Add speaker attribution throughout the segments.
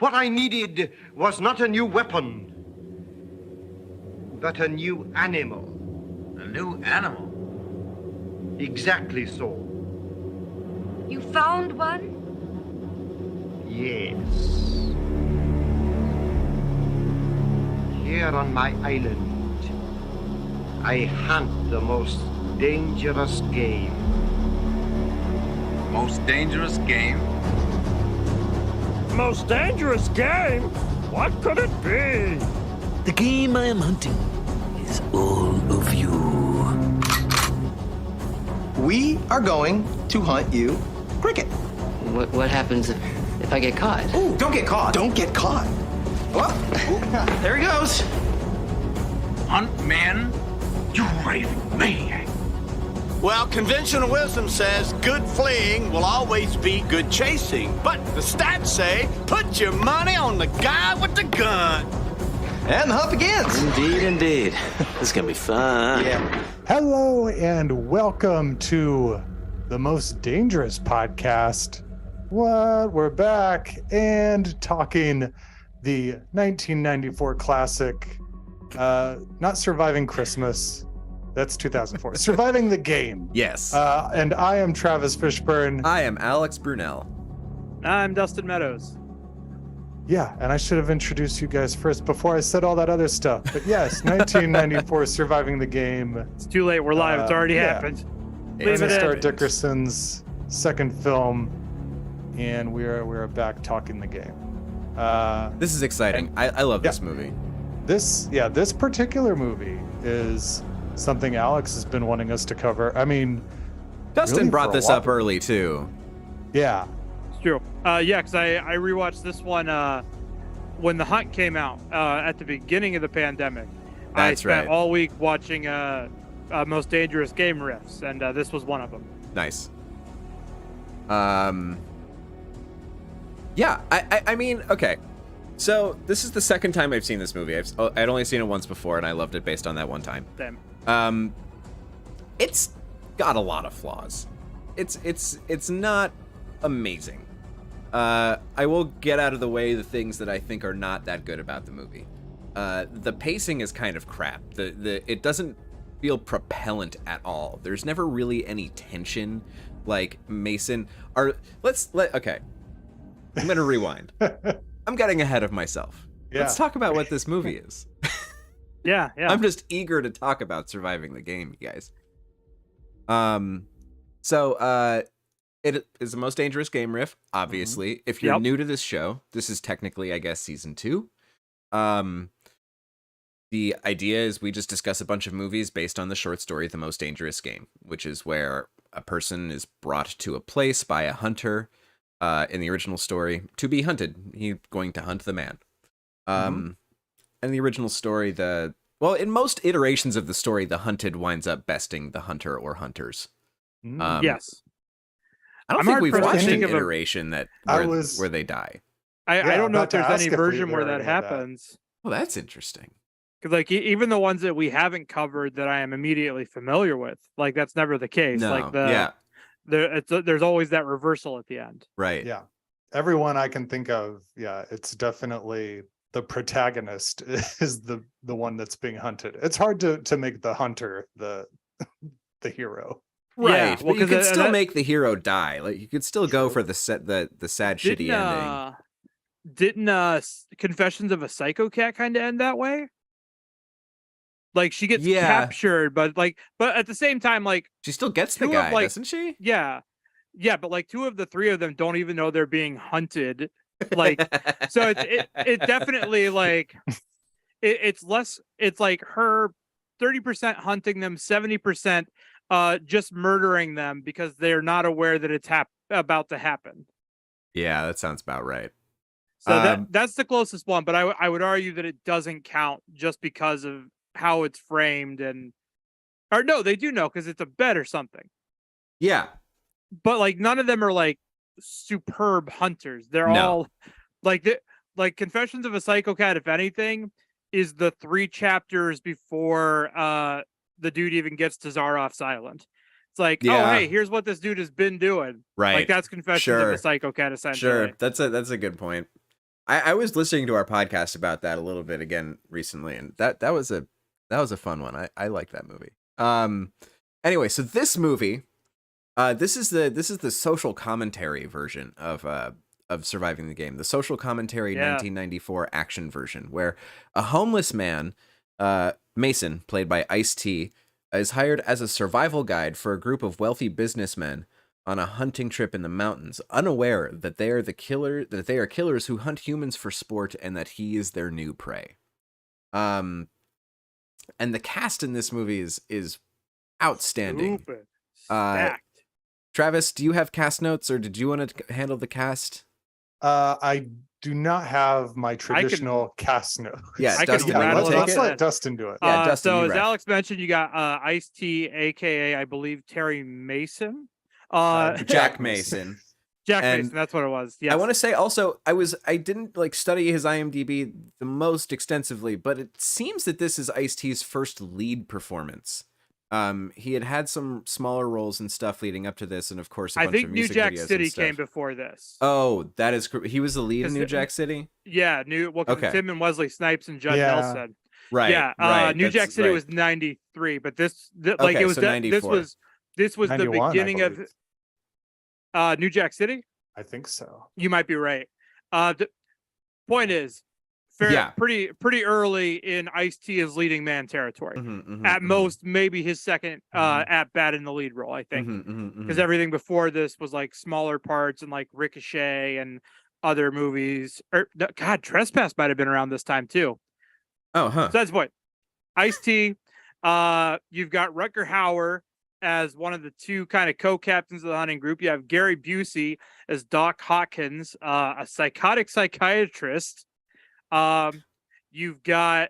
Speaker 1: What I needed was not a new weapon, but a new animal.
Speaker 2: A new animal?
Speaker 1: Exactly so.
Speaker 3: You found one?
Speaker 1: Yes. Here on my island, I hunt the most dangerous game.
Speaker 2: Most dangerous game?
Speaker 4: Most dangerous game? What could it be?
Speaker 5: The game I am hunting is all of you.
Speaker 6: We are going to hunt you cricket.
Speaker 7: What happens if I get caught?
Speaker 6: Ooh, don't get caught. Don't get caught. Well, there he goes.
Speaker 2: Hunt men? You raving maniac.
Speaker 8: Well, conventional wisdom says good fleeing will always be good chasing. But the stats say put your money on the guy with the gun.
Speaker 6: And the hunt begins.
Speaker 5: Indeed, indeed. This is gonna be fun.
Speaker 6: Yeah.
Speaker 4: Hello and welcome to the Most Dangerous Podcast. What? We're back and talking the 1994 classic, not Surviving Christmas. That's 2004. Surviving the Game.
Speaker 9: Yes.
Speaker 4: And I am Travis Fishburne.
Speaker 9: I am Alex Brunel.
Speaker 10: I'm Dustin Meadows.
Speaker 4: Yeah, and I should have introduced you guys first before I said all that other stuff. But yes, 1994 Surviving the Game.
Speaker 10: It's too late. We're live. It's already happened.
Speaker 4: Leave it in. Disckerson's second film, and we're back talking the game.
Speaker 9: This is exciting. I love this movie.
Speaker 4: This particular movie is something Alex has been wanting us to cover. I mean,
Speaker 9: Dustin
Speaker 4: really
Speaker 9: brought this up early too.
Speaker 4: Yeah.
Speaker 10: True. Because I rewatched this one when The Hunt came out at the beginning of the pandemic. I spent all week watching Most Dangerous Game riffs, and this was one of them.
Speaker 9: Nice. Yeah, I mean, okay. So this is the second time I've seen this movie. I'd only seen it once before, and I loved it based on that one time.
Speaker 10: Same.
Speaker 9: It's got a lot of flaws. It's not amazing. I will get out of the way the things that I think are not that good about the movie. The pacing is kind of crap. It doesn't feel propellant at all. There's never really any tension. Like Mason, okay. I'm gonna rewind. I'm getting ahead of myself. Yeah. Let's talk about what this movie is.
Speaker 10: Yeah.
Speaker 9: I'm just eager to talk about Surviving the Game, you guys. So it is the Most Dangerous Game riff, obviously. Mm-hmm. If you're new to this show, this is technically, I guess, season 2. The idea is we just discuss a bunch of movies based on the short story The Most Dangerous Game, which is where a person is brought to a place by a hunter in the original story to be hunted. He's going to hunt the man. In the original story, in most iterations of the story, the hunted winds up besting the hunter or hunters.
Speaker 10: Yes.
Speaker 9: I don't think we've watched an iteration where they die.
Speaker 10: I don't know if there's any version where that happens.
Speaker 9: Well, that's interesting.
Speaker 10: Because like even the ones that we haven't covered that I am immediately familiar with, like that's never the case.
Speaker 9: No.
Speaker 10: Like there's always that reversal at the end.
Speaker 9: Right.
Speaker 4: Yeah. Everyone I can think of, it's definitely the protagonist is the one that's being hunted. It's hard to make the hunter the hero.
Speaker 9: Right,
Speaker 10: yeah,
Speaker 9: but you could still make the hero die. Like you could still go for the sad, shitty ending.
Speaker 10: Didn't Confessions of a Psycho Cat kind of end that way? Like she gets captured, but at the same time, like
Speaker 9: she still gets the guy, doesn't she?
Speaker 10: Yeah, but like 2 of the 3 of them don't even know they're being hunted. Like, so it definitely like it's less. It's like her 30% hunting them, 70%. Just murdering them because they're not aware that it's about to happen.
Speaker 9: Yeah, that sounds about right.
Speaker 10: So that's the closest one, but I would argue that it doesn't count just because of how it's framed or no, they do know because it's a bet or something.
Speaker 9: Yeah,
Speaker 10: but like none of them are like superb hunters. They're all like Confessions of a Psycho Cat, if anything, is the 3 chapters before the dude even gets to Zaroff's island. It's like, oh, hey, here's what this dude has been doing.
Speaker 9: Right.
Speaker 10: Like that's Confessions of a Psycho Cat, essentially.
Speaker 9: Sure. That's a good point. I was listening to our podcast about that a little bit again recently, and that was a fun one. I like that movie. Anyway, so this movie, this is the social commentary version of Surviving the Game, the social commentary 1994 action version, where a homeless man, Mason, played by Ice-T, is hired as a survival guide for a group of wealthy businessmen on a hunting trip in the mountains, unaware that they are killers who hunt humans for sport and that he is their new prey. And the cast in this movie is outstanding.
Speaker 10: Stupid.
Speaker 9: Stacked. Travis, do you have cast notes, or did you want to handle the cast?
Speaker 4: I do not have my traditional cast notes.
Speaker 9: Yeah,
Speaker 10: Dustin,
Speaker 4: let's let Dustin do it.
Speaker 9: Yeah, Dustin,
Speaker 10: so as Alex mentioned, you got Ice-T, aka I believe Terry Mason.
Speaker 9: Jack Mason.
Speaker 10: Jack Mason, that's what it was. Yes.
Speaker 9: I want to say also, I didn't like study his IMDb the most extensively, but it seems that this is Ice-T's first lead performance. He had some smaller roles and stuff leading up to this, and of course,
Speaker 10: I think New Jack City came before this.
Speaker 9: Oh, that is he was the lead in New Jack City.
Speaker 10: Yeah, Tim and Wesley Snipes and Judd Nelson.
Speaker 9: Right.
Speaker 10: Yeah.
Speaker 9: Right.
Speaker 10: New Jack City was 93, but this it was 94. This was the beginning of New Jack City.
Speaker 4: I think so.
Speaker 10: You might be right. The point is, pretty early in Ice-T's leading man territory. At most, maybe his second at bat in the lead role, I think, because everything before this was like smaller parts and like Ricochet and other movies. God, Trespass might have been around this time too.
Speaker 9: Oh, huh.
Speaker 10: So that's the point. Ice-T. You've got Rutger Hauer as one of the two kind of co-captains of the hunting group. You have Gary Busey as Doc Hawkins, a psychotic psychiatrist. You've got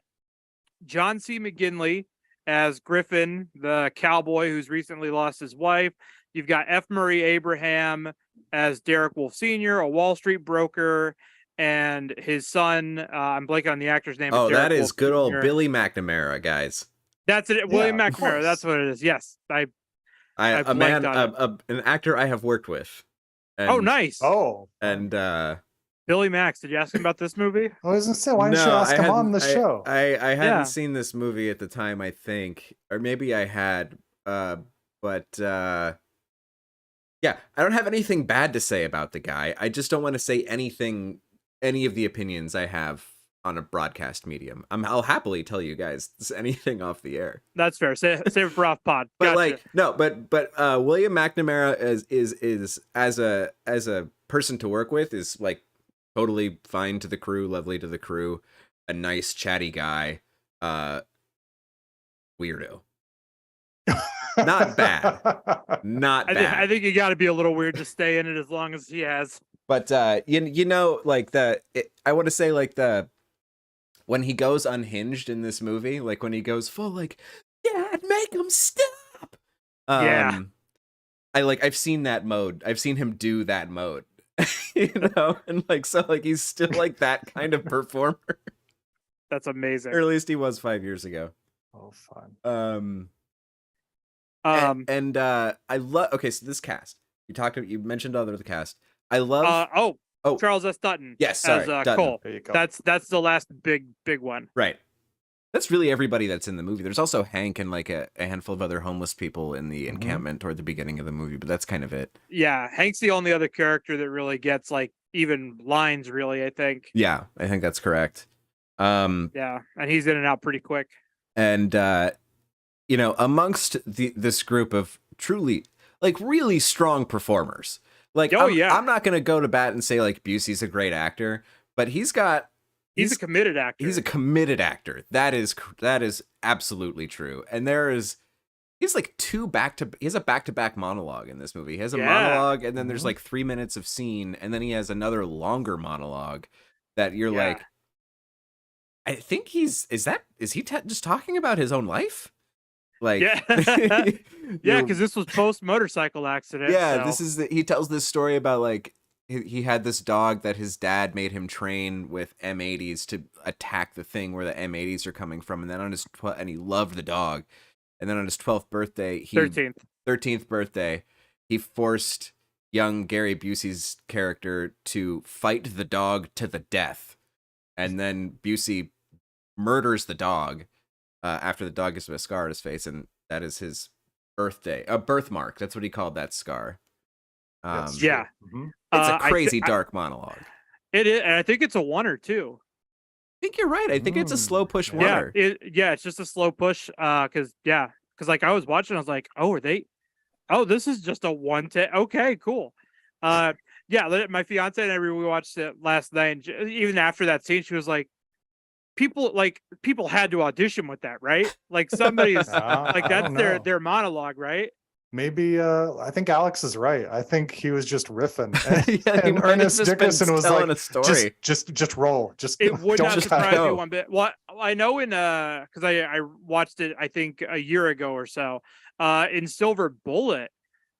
Speaker 10: John C. McGinley as Griffin, the cowboy who's recently lost his wife. You've got F. Murray Abraham as Derek Wolf Sr., a Wall Street broker, and his son. I'm blanking on the actor's name.
Speaker 9: Oh, that is
Speaker 10: Wolf
Speaker 9: good old
Speaker 10: Sr.
Speaker 9: Billy McNamara, guys.
Speaker 10: That's it. William McNamara. That's what it is. Yes,
Speaker 9: an actor I have worked with. And,
Speaker 10: nice.
Speaker 9: And
Speaker 10: Billy Max, did you ask him about this movie?
Speaker 4: I was gonna say, why didn't you ask him on the show?
Speaker 9: I hadn't seen this movie at the time, I think, or maybe I had, but yeah, I don't have anything bad to say about the guy. I just don't want to say any of the opinions I have on a broadcast medium. I'll happily tell you guys anything off the air.
Speaker 10: That's fair. Save it for off pod.
Speaker 9: But
Speaker 10: gotcha.
Speaker 9: William McNamara is as a person to work with is like totally fine to the crew, lovely to the crew, a nice chatty guy, weirdo. Not bad. Not bad.
Speaker 10: I think you got to be a little weird to stay in it as long as he has.
Speaker 9: But you know, like I want to say like when he goes unhinged in this movie, like when he goes full like, Dad, make him stop. I've seen that mode. I've seen him do that mode. You know, and like so like he's still like that kind of performer.
Speaker 10: That's amazing.
Speaker 9: Or at least he was 5 years ago.
Speaker 4: Oh, fun.
Speaker 9: And I love. Okay, so this cast you mentioned other the cast. I love.
Speaker 10: Charles S. Dutton.
Speaker 9: Yes, sorry,
Speaker 10: as
Speaker 9: Dutton.
Speaker 10: Cole.
Speaker 4: There you go.
Speaker 10: That's the last big one.
Speaker 9: Right. That's really everybody that's in the movie. There's also Hank and like a handful of other homeless people in the encampment toward the beginning of the movie, but that's kind of it.
Speaker 10: Yeah, Hank's the only other character that really gets like even lines, really, I think.
Speaker 9: Yeah, I think that's correct.
Speaker 10: Yeah, and he's in and out pretty quick.
Speaker 9: And you know, amongst this group of truly like really strong performers. Like I'm not gonna go to bat and say like Busey's a great actor, but he's a committed actor. He's a committed actor. That is absolutely true. And he's like he has a back-to-back monologue in this movie. He has a monologue and then there's like 3 minutes of scene and then he has another longer monologue that you're like, I think is he just talking about his own life? Like,
Speaker 10: because this was post motorcycle accident.
Speaker 9: Yeah, so. He tells this story about like he had this dog that his dad made him train with M80s to attack the thing where the M80s are coming from, and then and he loved the dog, and then on his 12th birthday,
Speaker 10: 13th
Speaker 9: birthday, he forced young Gary Busey's character to fight the dog to the death, and then Busey murders the dog after the dog gets a scar on his face, and that is his birthmark. That's what he called that scar.
Speaker 10: Yeah.
Speaker 4: Mhm.
Speaker 9: It's a crazy dark monologue.
Speaker 10: It is, and I think it's a 1 or 2.
Speaker 9: I think you're right. I think it's a slow push
Speaker 10: Yeah,
Speaker 9: oneer.
Speaker 10: it's just a slow push. Because like I was watching, I was like, oh, this is just a 1 take. Okay, cool. My fiance and I rewatched it last night, and even after that scene, she was like, people had to audition with that, right? Like somebody's like
Speaker 4: I
Speaker 10: that's
Speaker 4: don't know.
Speaker 10: their monologue, right?
Speaker 4: Maybe I think Alex is right. I think he was just riffing,
Speaker 9: Yeah, he
Speaker 4: and
Speaker 9: might have
Speaker 4: Ernest
Speaker 9: just been
Speaker 4: Dickerson was
Speaker 9: telling
Speaker 4: like,
Speaker 9: a story.
Speaker 4: just roll, just
Speaker 10: It would
Speaker 4: don't
Speaker 10: not
Speaker 4: just
Speaker 10: surprise me
Speaker 9: go.
Speaker 10: one bit. Well, I know in because I watched it, I think a year ago or so. In Silver Bullet,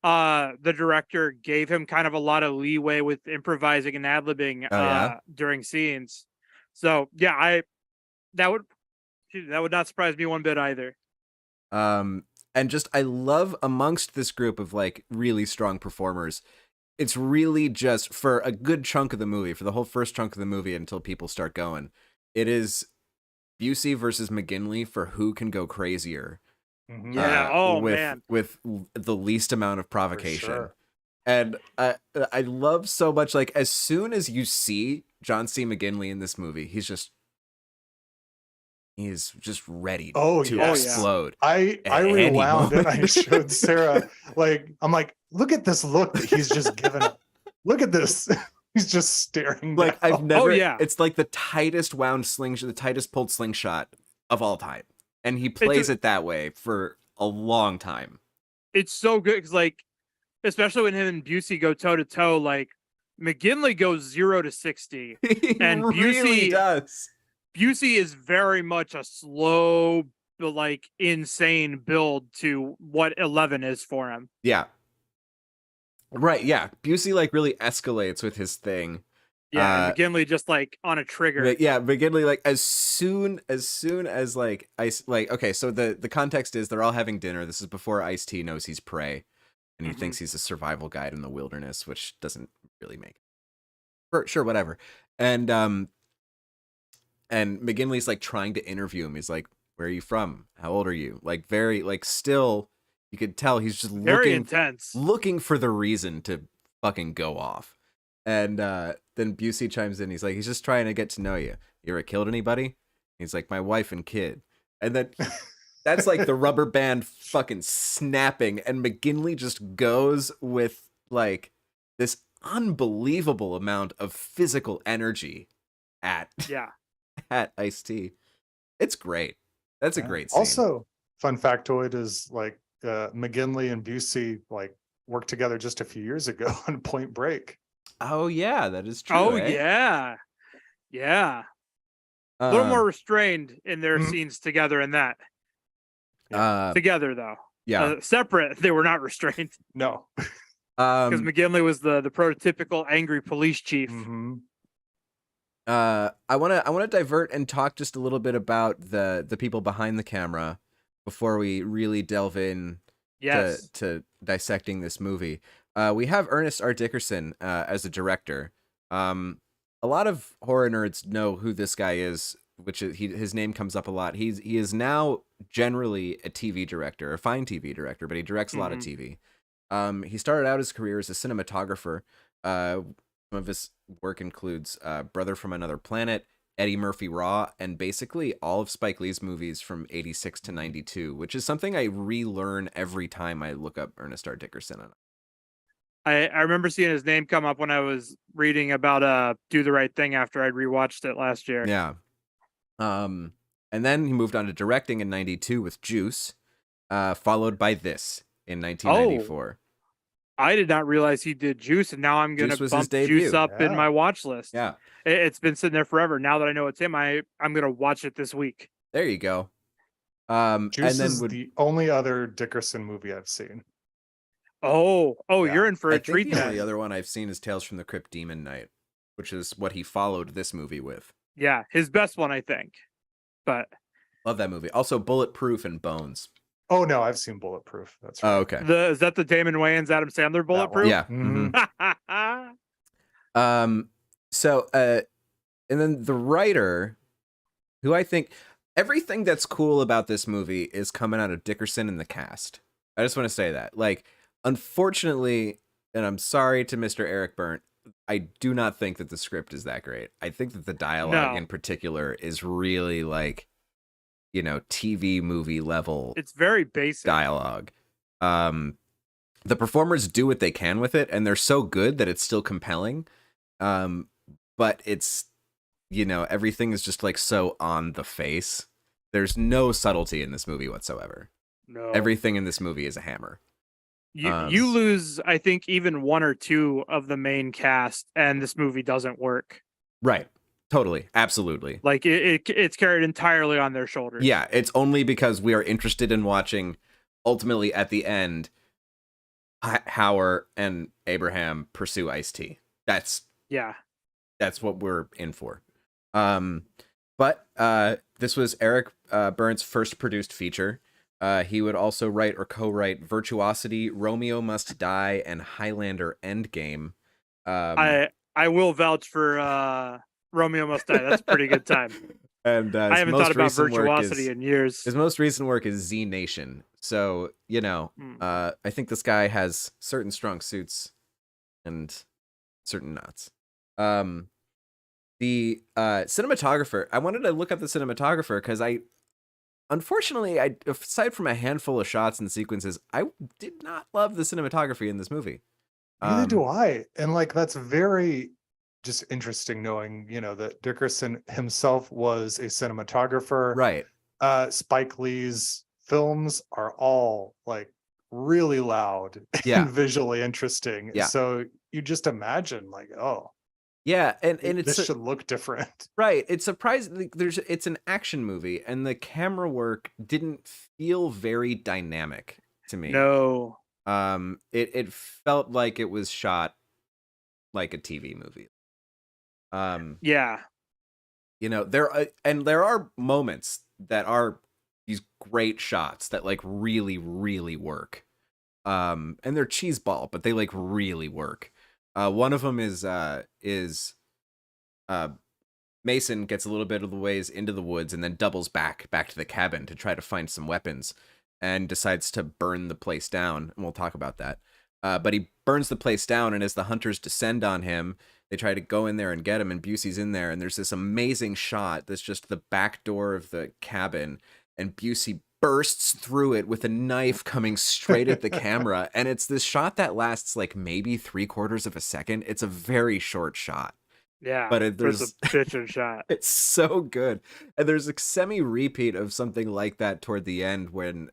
Speaker 10: the director gave him kind of a lot of leeway with improvising and ad-libbing during scenes. So yeah, that would not surprise me one bit either.
Speaker 9: And just I love amongst this group of like really strong performers, it's really just for a good chunk of the movie, for the whole first chunk of the movie until people start going, it is Busey versus McGinley for who can go crazier.
Speaker 4: Mhm.
Speaker 10: Yeah.
Speaker 9: with the least amount of provocation.
Speaker 4: sure.
Speaker 9: And I love so much, like, as soon as you see John C. McGinley in this movie, he's just ready to
Speaker 4: yes.
Speaker 9: explode.
Speaker 4: I
Speaker 9: at any
Speaker 4: rewound and I
Speaker 9: moment.
Speaker 4: showed Sarah, like, I'm like, look at this look that he's just given up. Look at this. He's just staring.
Speaker 9: Like,
Speaker 4: down.
Speaker 9: I've never,
Speaker 10: yeah.
Speaker 9: it's like the tightest wound slingshot, the tightest pulled slingshot of all time. And he plays it that way for a long time.
Speaker 10: It's so good because, like, especially when him and Busey go toe to toe, like McGinley goes 0 to 60,
Speaker 9: He
Speaker 10: and
Speaker 9: really does.
Speaker 10: Busey is very much a slow, but like insane build to what 11 is for him.
Speaker 9: Yeah. Right, yeah. Busey like really escalates with his thing.
Speaker 10: Yeah, and McGinley just like on a trigger.
Speaker 9: But yeah, McGinley, like as soon as like Ice, like, okay, so the context is they're all having dinner. This is before Ice-T knows he's prey, and he thinks he's a survival guide in the wilderness, which doesn't really make sure, whatever. And McGinley's like trying to interview him. He's like, "Where are you from? How old are you?" Like very like still, you could tell he's just
Speaker 10: Very intense,
Speaker 9: looking for the reason to fucking go off. And then Busey chimes in. He's like, he's just trying to get to know you. You ever killed anybody? He's like, my wife and kid. And then that's like the rubber band fucking snapping. And McGinley just goes with like this unbelievable amount of physical energy at Ice-T. It's great. That's a great scene.
Speaker 4: Also, fun factoid is like McGinley and Busey like worked together just a few years ago on Point Break.
Speaker 9: Oh yeah, that is true.
Speaker 10: Oh yeah. A little more restrained in their scenes together in that. Together though.
Speaker 9: Yeah.
Speaker 10: Separate, they were not restrained.
Speaker 4: No.
Speaker 10: Because McGinley was the prototypical angry police chief.
Speaker 9: I want to divert and talk just a little bit about the people behind the camera before we really delve in to dissecting this movie. We have Ernest R. Disckerson as a director. A lot of horror nerds know who this guy is, which is, his name comes up a lot. He is now generally a TV director, a fine TV director, but he directs a lot of TV. He started out his career as a cinematographer. Some of his work includes Brother from Another Planet, Eddie Murphy Raw, and basically all of Spike Lee's movies from 86 to 92, which is something I relearn every time I look up Ernest R. Dickerson.
Speaker 10: I remember seeing his name come up when I was reading about Do the Right Thing after I'd rewatched it last year.
Speaker 9: Yeah. And then he moved on to directing in 92 with Juice, followed by this in 1994.
Speaker 10: I did not realize he did Juice, and now I'm going to bump Juice up in my watch list.
Speaker 9: Yeah.
Speaker 10: It's been sitting there forever. Now that I know it's him, I'm going to watch it this week.
Speaker 9: There you go.
Speaker 4: Juice is the only other Dickerson movie I've seen.
Speaker 10: Oh, you're in for a treat.
Speaker 9: The only other one I've seen is Tales from the Crypt Demon Night, which is what he followed this movie with.
Speaker 10: Yeah, his best one, I think. But
Speaker 9: love that movie. Also, Bulletproof and Bones.
Speaker 4: Oh no, I've seen Bulletproof. That's right.
Speaker 9: Oh, okay.
Speaker 10: Is that the Damon Wayans, Adam Sandler
Speaker 4: That one.
Speaker 10: Bulletproof?
Speaker 9: Yeah.
Speaker 4: Mhm.
Speaker 9: So and then the writer, who I think everything that's cool about this movie is coming out of Disckerson and the cast. I just want to say that. Like, unfortunately, and I'm sorry to Mr. Eric Burnt, I do not think that the script is that great. I think that the dialogue in particular is really like, you know, TV movie level.
Speaker 10: It's very basic
Speaker 9: dialogue. The performers do what they can with it, and they're so good that it's still compelling. But it's, you know, everything is just like so on the face. There's no subtlety in this movie whatsoever.
Speaker 10: No.
Speaker 9: Everything in this movie is a hammer.
Speaker 10: You lose, I think, even one or two of the main cast, and this movie doesn't work.
Speaker 9: Right. Totally. Absolutely.
Speaker 10: Like it's carried entirely on their shoulders.
Speaker 9: Yeah. It's only because we are interested in watching, ultimately at the end, Howard and Abraham pursue Ice-T. That's what we're in for. But this was Eric Burnt's first produced feature. He would also write or co-write Virtuosity, Romeo Must Die, and Highlander Endgame.
Speaker 10: I will vouch for Romeo Must Die. That's a pretty good time.
Speaker 9: And
Speaker 10: I haven't thought about Virtuosity in years.
Speaker 9: His most recent work is Z Nation. So, you know, I think this guy has certain strong suits and certain knots. The cinematographer, I wanted to look up the cinematographer because unfortunately, aside from a handful of shots and sequences, I did not love the cinematography in this movie.
Speaker 4: Neither do I. And like, that's very just interesting knowing, you know, that Disckerson himself was a cinematographer.
Speaker 9: Right.
Speaker 4: Spike Lee's films are all like really loud and visually interesting.
Speaker 9: Yeah.
Speaker 4: So you just imagine like, oh,
Speaker 9: yeah, and
Speaker 4: this should look different.
Speaker 9: Right. It's surprising. It's an action movie, and the camera work didn't feel very dynamic to me.
Speaker 10: No.
Speaker 9: It felt like it was shot like a TV movie.
Speaker 10: Yeah.
Speaker 9: You know, there are moments that are these great shots that like really, really work. And they're cheeseball, but they like really work. One of them is Mason gets a little bit of the ways into the woods and then doubles back to the cabin to try to find some weapons and decides to burn the place down. And we'll talk about that. But he burns the place down, and as the hunters descend on him, they try to go in there and get him, and Busey's in there, and there's this amazing shot that's just the back door of the cabin, and Busey bursts through it with a knife coming straight at the camera, and it's this shot that lasts like maybe 3/4 of a second. It's a very short shot.
Speaker 10: Yeah,
Speaker 9: but there's
Speaker 10: a bitchin' shot.
Speaker 9: It's so good, and there's a semi-repeat of something like that toward the end when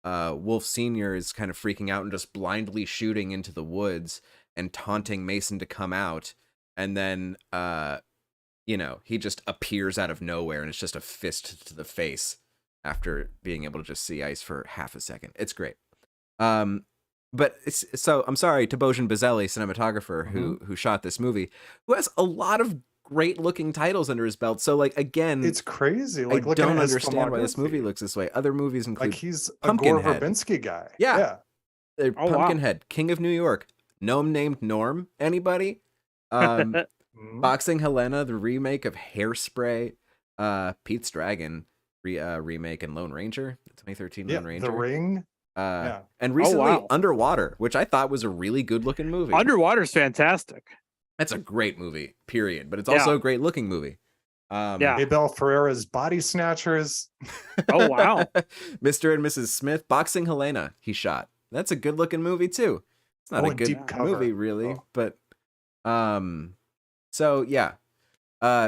Speaker 9: Wolf Sr. is kind of freaking out and just blindly shooting into the woods and taunting Mason to come out, and then you know, he just appears out of nowhere and it's just a fist to the face after being able to just see ice for half a second. It's great. But so I'm sorry to Bojan Bazelli, cinematographer, who shot this movie, who has a lot of great looking titles under his belt. So like, again,
Speaker 4: it's crazy. Like,
Speaker 9: I don't understand why this movie looks this way. Other movies include
Speaker 4: like he's a Gore Verbinski guy.
Speaker 9: Yeah. Pumpkinhead, King of New York, Gnome Named Norm. Anybody? Boxing Helena, the remake of Hairspray, Pete's Dragon remake, and Lone Ranger, the 2013 Lone Ranger.
Speaker 4: The Ring.
Speaker 9: And recently Underwater, which I thought was a really good looking movie.
Speaker 10: Underwater's fantastic.
Speaker 9: That's a great movie, period. But it's also a great looking movie.
Speaker 4: Abel Ferreira's Body Snatchers.
Speaker 10: Oh, wow.
Speaker 9: Mr. and Mrs. Smith, Boxing Helena, he shot. That's a good looking movie too. It's not a good movie really, but so yeah.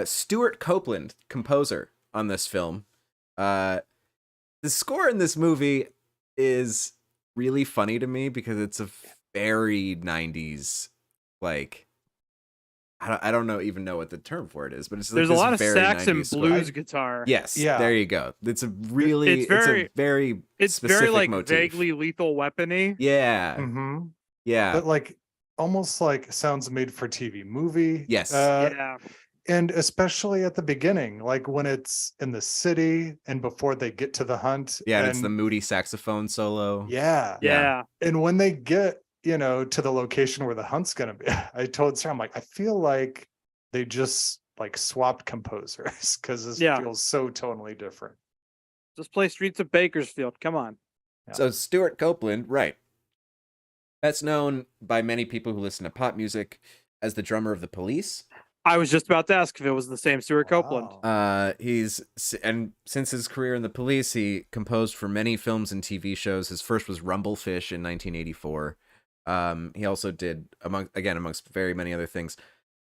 Speaker 9: Stuart Copeland, composer on this film. The score in this movie is really funny to me because it's a very 90s, like, I don't even know what the term for it is, but it's
Speaker 10: there's
Speaker 9: like
Speaker 10: a lot of sax and blues
Speaker 9: score.
Speaker 10: Guitar.
Speaker 9: Yes, there you go. It's a really, it's very specific
Speaker 10: like
Speaker 9: motif.
Speaker 10: Vaguely Lethal Weapon-y.
Speaker 9: Yeah, yeah,
Speaker 4: but like almost like sounds made for TV movie.
Speaker 9: Yes,
Speaker 10: yeah.
Speaker 4: And especially at the beginning, like when it's in the city and before they get to the hunt.
Speaker 9: Yeah, and
Speaker 4: and
Speaker 9: it's the moody saxophone solo.
Speaker 4: Yeah.
Speaker 10: Yeah.
Speaker 4: And when they get, to the location where the hunt's gonna be, I told Sarah, I'm like, I feel like they just like swapped composers because this
Speaker 10: Yeah.
Speaker 4: feels so tonally different.
Speaker 10: Just play Streets of Bakersfield. Come on.
Speaker 4: Yeah.
Speaker 9: So Stuart Copeland, right. That's known by many people who listen to pop music as the drummer of the Police.
Speaker 10: I was just about to ask if it was the same Stuart Copeland.
Speaker 4: Wow.
Speaker 9: And since his career in the Police, he composed for many films and TV shows. His first was Rumblefish in 1984. He also did, amongst very many other things,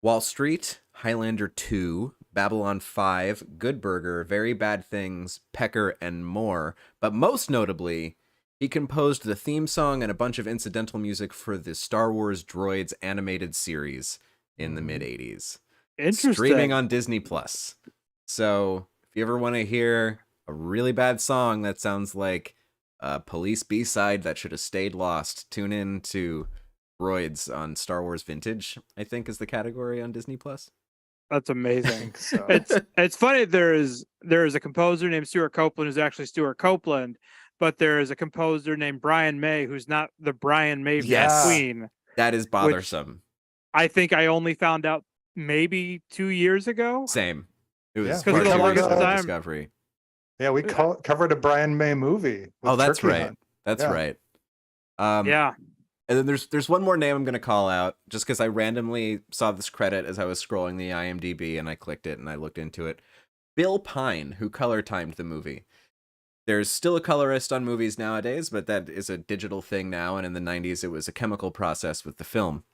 Speaker 9: Wall Street, Highlander 2, Babylon 5, Good Burger, Very Bad Things, Pecker, and more. But most notably, he composed the theme song and a bunch of incidental music for the Star Wars Droids animated series in the mid-'80s.
Speaker 10: Interesting.
Speaker 9: Streaming on Disney Plus. So if you ever want to hear a really bad song that sounds like a Police B-side that should have stayed lost, tune in to Droids on Star Wars Vintage, I think is the category on Disney Plus.
Speaker 10: That's amazing.
Speaker 4: So.
Speaker 10: It's funny. There is a composer named Stuart Copeland who's actually Stuart Copeland, but there is a composer named Brian May who's not the Brian May from
Speaker 9: Yes.
Speaker 10: Queen.
Speaker 9: That is bothersome.
Speaker 10: I think I only found out maybe 2 years ago.
Speaker 9: Same. It was
Speaker 4: Yeah,
Speaker 10: because for the longest time.
Speaker 9: Discovery.
Speaker 4: Yeah, we covered a Brian May movie. with
Speaker 9: Oh, that's
Speaker 4: Turkey
Speaker 9: right.
Speaker 4: Hunt.
Speaker 9: That's
Speaker 4: Yeah.
Speaker 9: right.
Speaker 10: Yeah.
Speaker 9: And then there's one more name I'm going to call out just because I randomly saw this credit as I was scrolling the IMDb and I clicked it and I looked into it. Bill Pine, who color timed the movie. There's still a colorist on movies nowadays, but that is a digital thing now. And in the 90s, it was a chemical process with the film.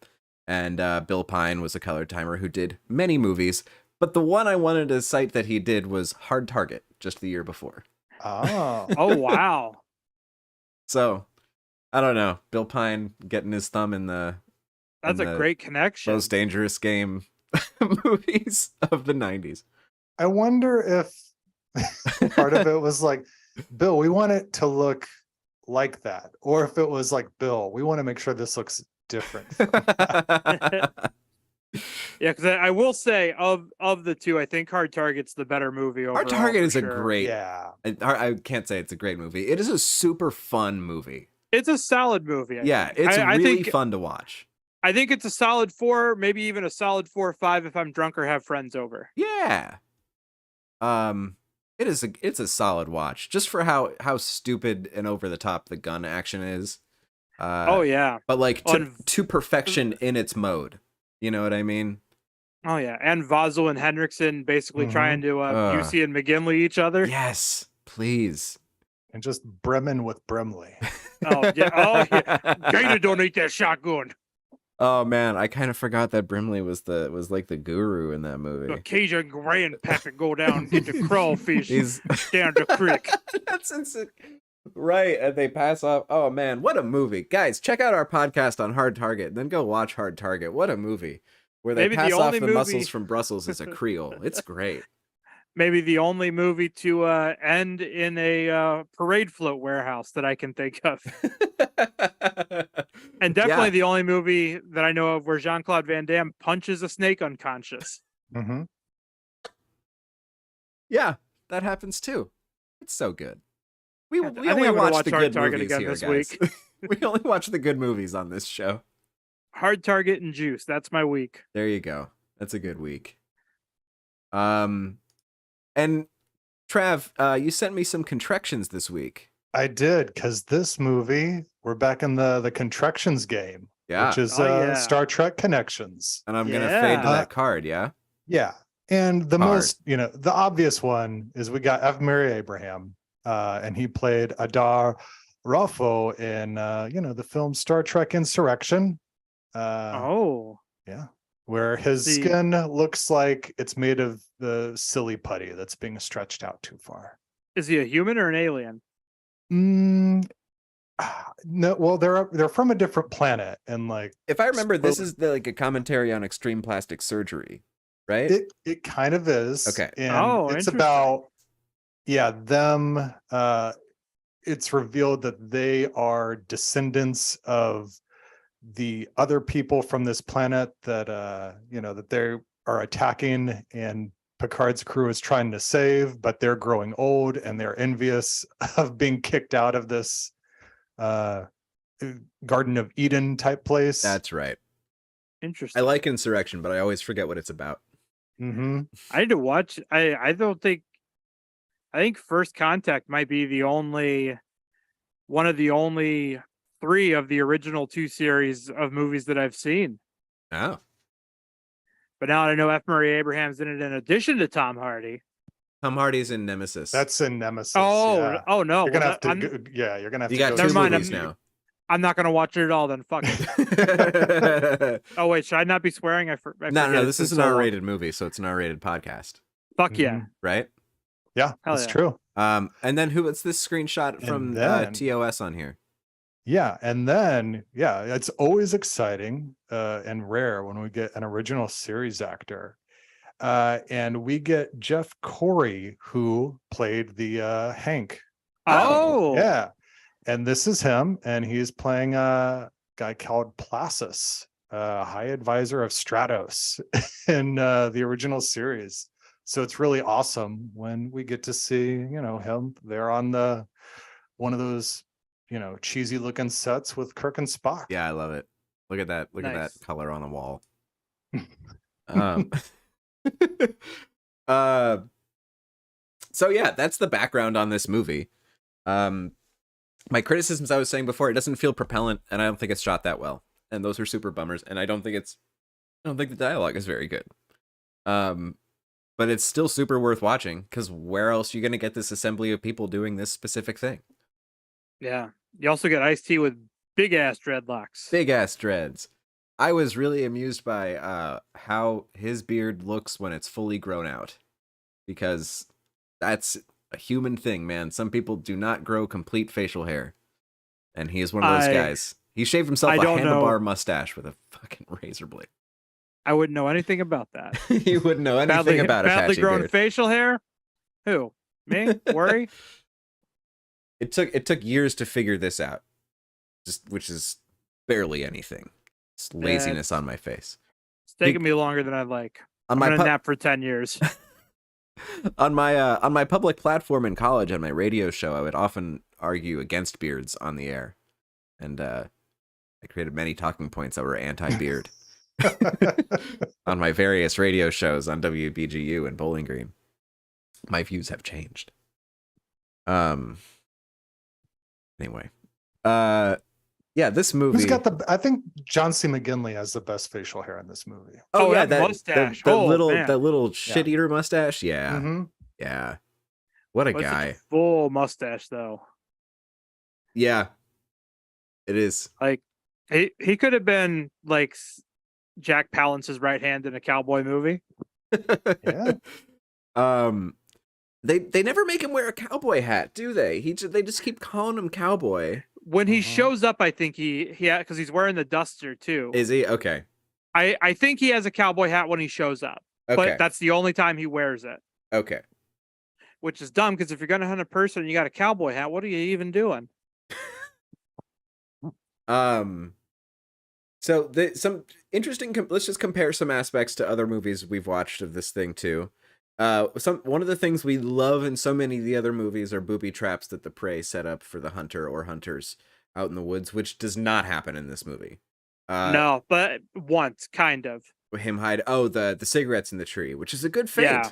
Speaker 9: And Bill Pine was a color timer who did many movies. But the one I wanted to cite that he did was Hard Target, just the year before.
Speaker 4: Oh.
Speaker 10: Oh wow.
Speaker 9: So, I don't know. Bill Pine getting his thumb in the
Speaker 10: That's
Speaker 9: in
Speaker 10: a
Speaker 9: the
Speaker 10: great connection.
Speaker 9: most dangerous game movies of the 90s.
Speaker 4: I wonder if part of it was like, Bill, we want it to look like that. Or if it was like, Bill, we want to make sure this looks different.
Speaker 10: Yeah, because I will say of the two, I think Hard Target's the better movie overall.
Speaker 9: Hard Target
Speaker 10: for
Speaker 9: is a
Speaker 10: sure.
Speaker 9: great.
Speaker 4: Yeah.
Speaker 9: I can't say it's a great movie. It is a super fun movie.
Speaker 10: It's a solid movie. I
Speaker 9: Yeah,
Speaker 10: think.
Speaker 9: it's
Speaker 10: I
Speaker 9: really
Speaker 10: think,
Speaker 9: fun to watch.
Speaker 10: I think it's a solid 4, maybe even a solid 4 or 5 if I'm drunk or have friends over.
Speaker 9: Yeah. It's a solid watch just for how stupid and over the top the gun action is.
Speaker 10: Oh yeah.
Speaker 9: But like to perfection in its mode. You know what I mean?
Speaker 10: Oh yeah, and Vazel and Hendrickson basically trying to Busey and McGinley each other.
Speaker 9: Yes, please.
Speaker 4: And just brimming with Brimley.
Speaker 10: Oh yeah. Gator don't eat that shotgun.
Speaker 9: Oh man, I kind of forgot that Brimley was like the guru in that movie.
Speaker 10: The Cajun grandpappy go down and get the crawfish
Speaker 9: He's
Speaker 10: down the creek.
Speaker 9: That's insane. Right, and they pass off. Oh man, what a movie. Guys, check out our podcast on Hard Target, then go watch Hard Target. What a movie. Where they
Speaker 10: Maybe
Speaker 9: pass
Speaker 10: the
Speaker 9: off
Speaker 10: only
Speaker 9: the
Speaker 10: movie-
Speaker 9: muscles from Brussels as a Creole. It's great.
Speaker 10: Maybe the only movie to end in a parade float warehouse that I can think of. And definitely the only movie that I know of where Jean-Claude Van Damme punches a snake unconscious.
Speaker 4: Mm-hmm.
Speaker 9: Yeah, that happens too. It's so good. We
Speaker 10: I think
Speaker 9: only
Speaker 10: I'm gonna
Speaker 9: watch
Speaker 10: watch
Speaker 9: the
Speaker 10: Hard
Speaker 9: good
Speaker 10: Target
Speaker 9: movies
Speaker 10: again
Speaker 9: here,
Speaker 10: this
Speaker 9: guys.
Speaker 10: week.
Speaker 9: We only watch the good movies on this show.
Speaker 10: Hard Target and Juice. That's my week.
Speaker 9: There you go. That's a good week. And Trav, you sent me some contractions this week.
Speaker 4: I did, because this movie, we're back in the contractions game.
Speaker 9: Yeah.
Speaker 4: Which is
Speaker 10: Oh, yeah.
Speaker 4: Star Trek Connections.
Speaker 9: And I'm gonna fade to
Speaker 10: Yeah.
Speaker 9: that card, yeah?
Speaker 4: Yeah. And the
Speaker 9: Hard.
Speaker 4: most, the obvious one is we got F. Murray Abraham, and he played Adar Ruffo in, the film Star Trek Insurrection.
Speaker 10: Oh.
Speaker 4: Yeah. Where his
Speaker 10: The-
Speaker 4: skin looks like it's made of the silly putty that's being stretched out too far.
Speaker 10: Is he a human or an alien?
Speaker 4: No, well, they're from a different planet, and like
Speaker 9: If I remember, this is like a commentary on extreme plastic surgery, right?
Speaker 4: it kind of is.
Speaker 9: Okay.
Speaker 4: And
Speaker 10: Oh,
Speaker 4: it's
Speaker 10: interesting.
Speaker 4: about them. It's revealed that they are descendants of the other people from this planet that that they are attacking, and Picard's crew is trying to save, but they're growing old and they're envious of being kicked out of this Garden of Eden type place.
Speaker 9: That's right.
Speaker 10: Interesting.
Speaker 9: I like Insurrection, but I always forget what it's about.
Speaker 4: Mm-hmm.
Speaker 10: I need to watch. I don't think. I think First Contact might be one of the only 3 of the original 2 series of movies that I've seen.
Speaker 9: Oh.
Speaker 4: But
Speaker 10: now I know F. Murray Abraham's in it in addition to Tom Hardy.
Speaker 9: Tom Hardy's in Nemesis.
Speaker 4: That's in Nemesis.
Speaker 10: Oh,
Speaker 4: yeah.
Speaker 10: oh no!
Speaker 4: You're gonna have to. You're gonna have
Speaker 9: you
Speaker 4: to.
Speaker 9: got
Speaker 4: go
Speaker 9: 2
Speaker 10: mind,
Speaker 9: movies now.
Speaker 10: I'm not gonna watch it at all. Then fuck it. Oh wait, should I not be swearing?
Speaker 9: No. This is an R-rated movie, so it's an R-rated podcast.
Speaker 10: Fuck yeah!
Speaker 9: Right?
Speaker 4: Yeah, that's true.
Speaker 9: And then what's this screenshot from TOS on here?
Speaker 4: Yeah, and then it's always exciting and rare when we get an original series actor. And we get Jeff Corey, who played the Hank.
Speaker 10: Oh,
Speaker 4: yeah. And this is him, and he's playing a guy called Placis, High Advisor of Stratos in the original series. So it's really awesome when we get to see, him there on one of those, cheesy looking sets with Kirk and Spock.
Speaker 9: Yeah, I love it. Look at that. Look at
Speaker 10: Nice.
Speaker 9: that color on the wall. So yeah, that's the background on this movie. My criticisms I was saying before, it doesn't feel propellant, and I don't think it's shot that well. And those are super bummers, and I don't think the dialogue is very good. But it's still super worth watching, because where else are you gonna get this assembly of people doing this specific thing?
Speaker 10: Yeah. You also get Ice-T with big ass dreadlocks.
Speaker 9: Big ass dreads. I was really amused by how his beard looks when it's fully grown out, because that's a human thing, man. Some people do not grow complete facial hair, and he is one of those guys. He shaved himself a handlebar mustache with a fucking razor blade.
Speaker 10: I wouldn't know anything about that.
Speaker 9: You wouldn't know anything about a
Speaker 10: badly
Speaker 9: patchy
Speaker 10: grown
Speaker 9: beard.
Speaker 10: facial hair. Who? Me? Worry?
Speaker 9: It took years to figure this out, which is barely anything. It's laziness on my face.
Speaker 10: It's taking me longer than I'd like. I'm gonna nap for 10 years.
Speaker 9: On my public platform in college, on my radio show, I would often argue against beards on the air, and I created many talking points that were anti-beard on my various radio shows on WBGU and Bowling Green. My views have changed. Anyway, yeah, this movie.
Speaker 4: Who's got I think John C. McGinley has the best facial hair in this movie.
Speaker 9: Oh yeah,
Speaker 10: that mustache.
Speaker 9: That little shit eater mustache. Yeah,
Speaker 4: Mm-hmm.
Speaker 9: yeah. What a
Speaker 10: What's
Speaker 9: guy.
Speaker 10: a full mustache though.
Speaker 9: Yeah, it is.
Speaker 10: Like he could have been like Jack Palance's right hand in a cowboy movie.
Speaker 4: Yeah.
Speaker 9: They never make him wear a cowboy hat, do they? They just keep calling him cowboy.
Speaker 10: When he shows up, I think he because he's wearing the duster too.
Speaker 9: Is he? Okay.
Speaker 10: I think he has a cowboy hat when he shows up.
Speaker 9: Okay.
Speaker 10: But that's the only time he wears it.
Speaker 9: Okay.
Speaker 10: Which is dumb, because if you're gonna hunt a person and you got a cowboy hat, what are you even doing?
Speaker 9: So some interesting. Let's just compare some aspects to other movies we've watched of this thing too. One of the things we love in so many of the other movies are booby traps that the prey set up for the hunter or hunters out in the woods, which does not happen in this movie.
Speaker 10: No, but once, kind of.
Speaker 9: Him hide. Oh, the cigarettes in the tree, which is a good feint.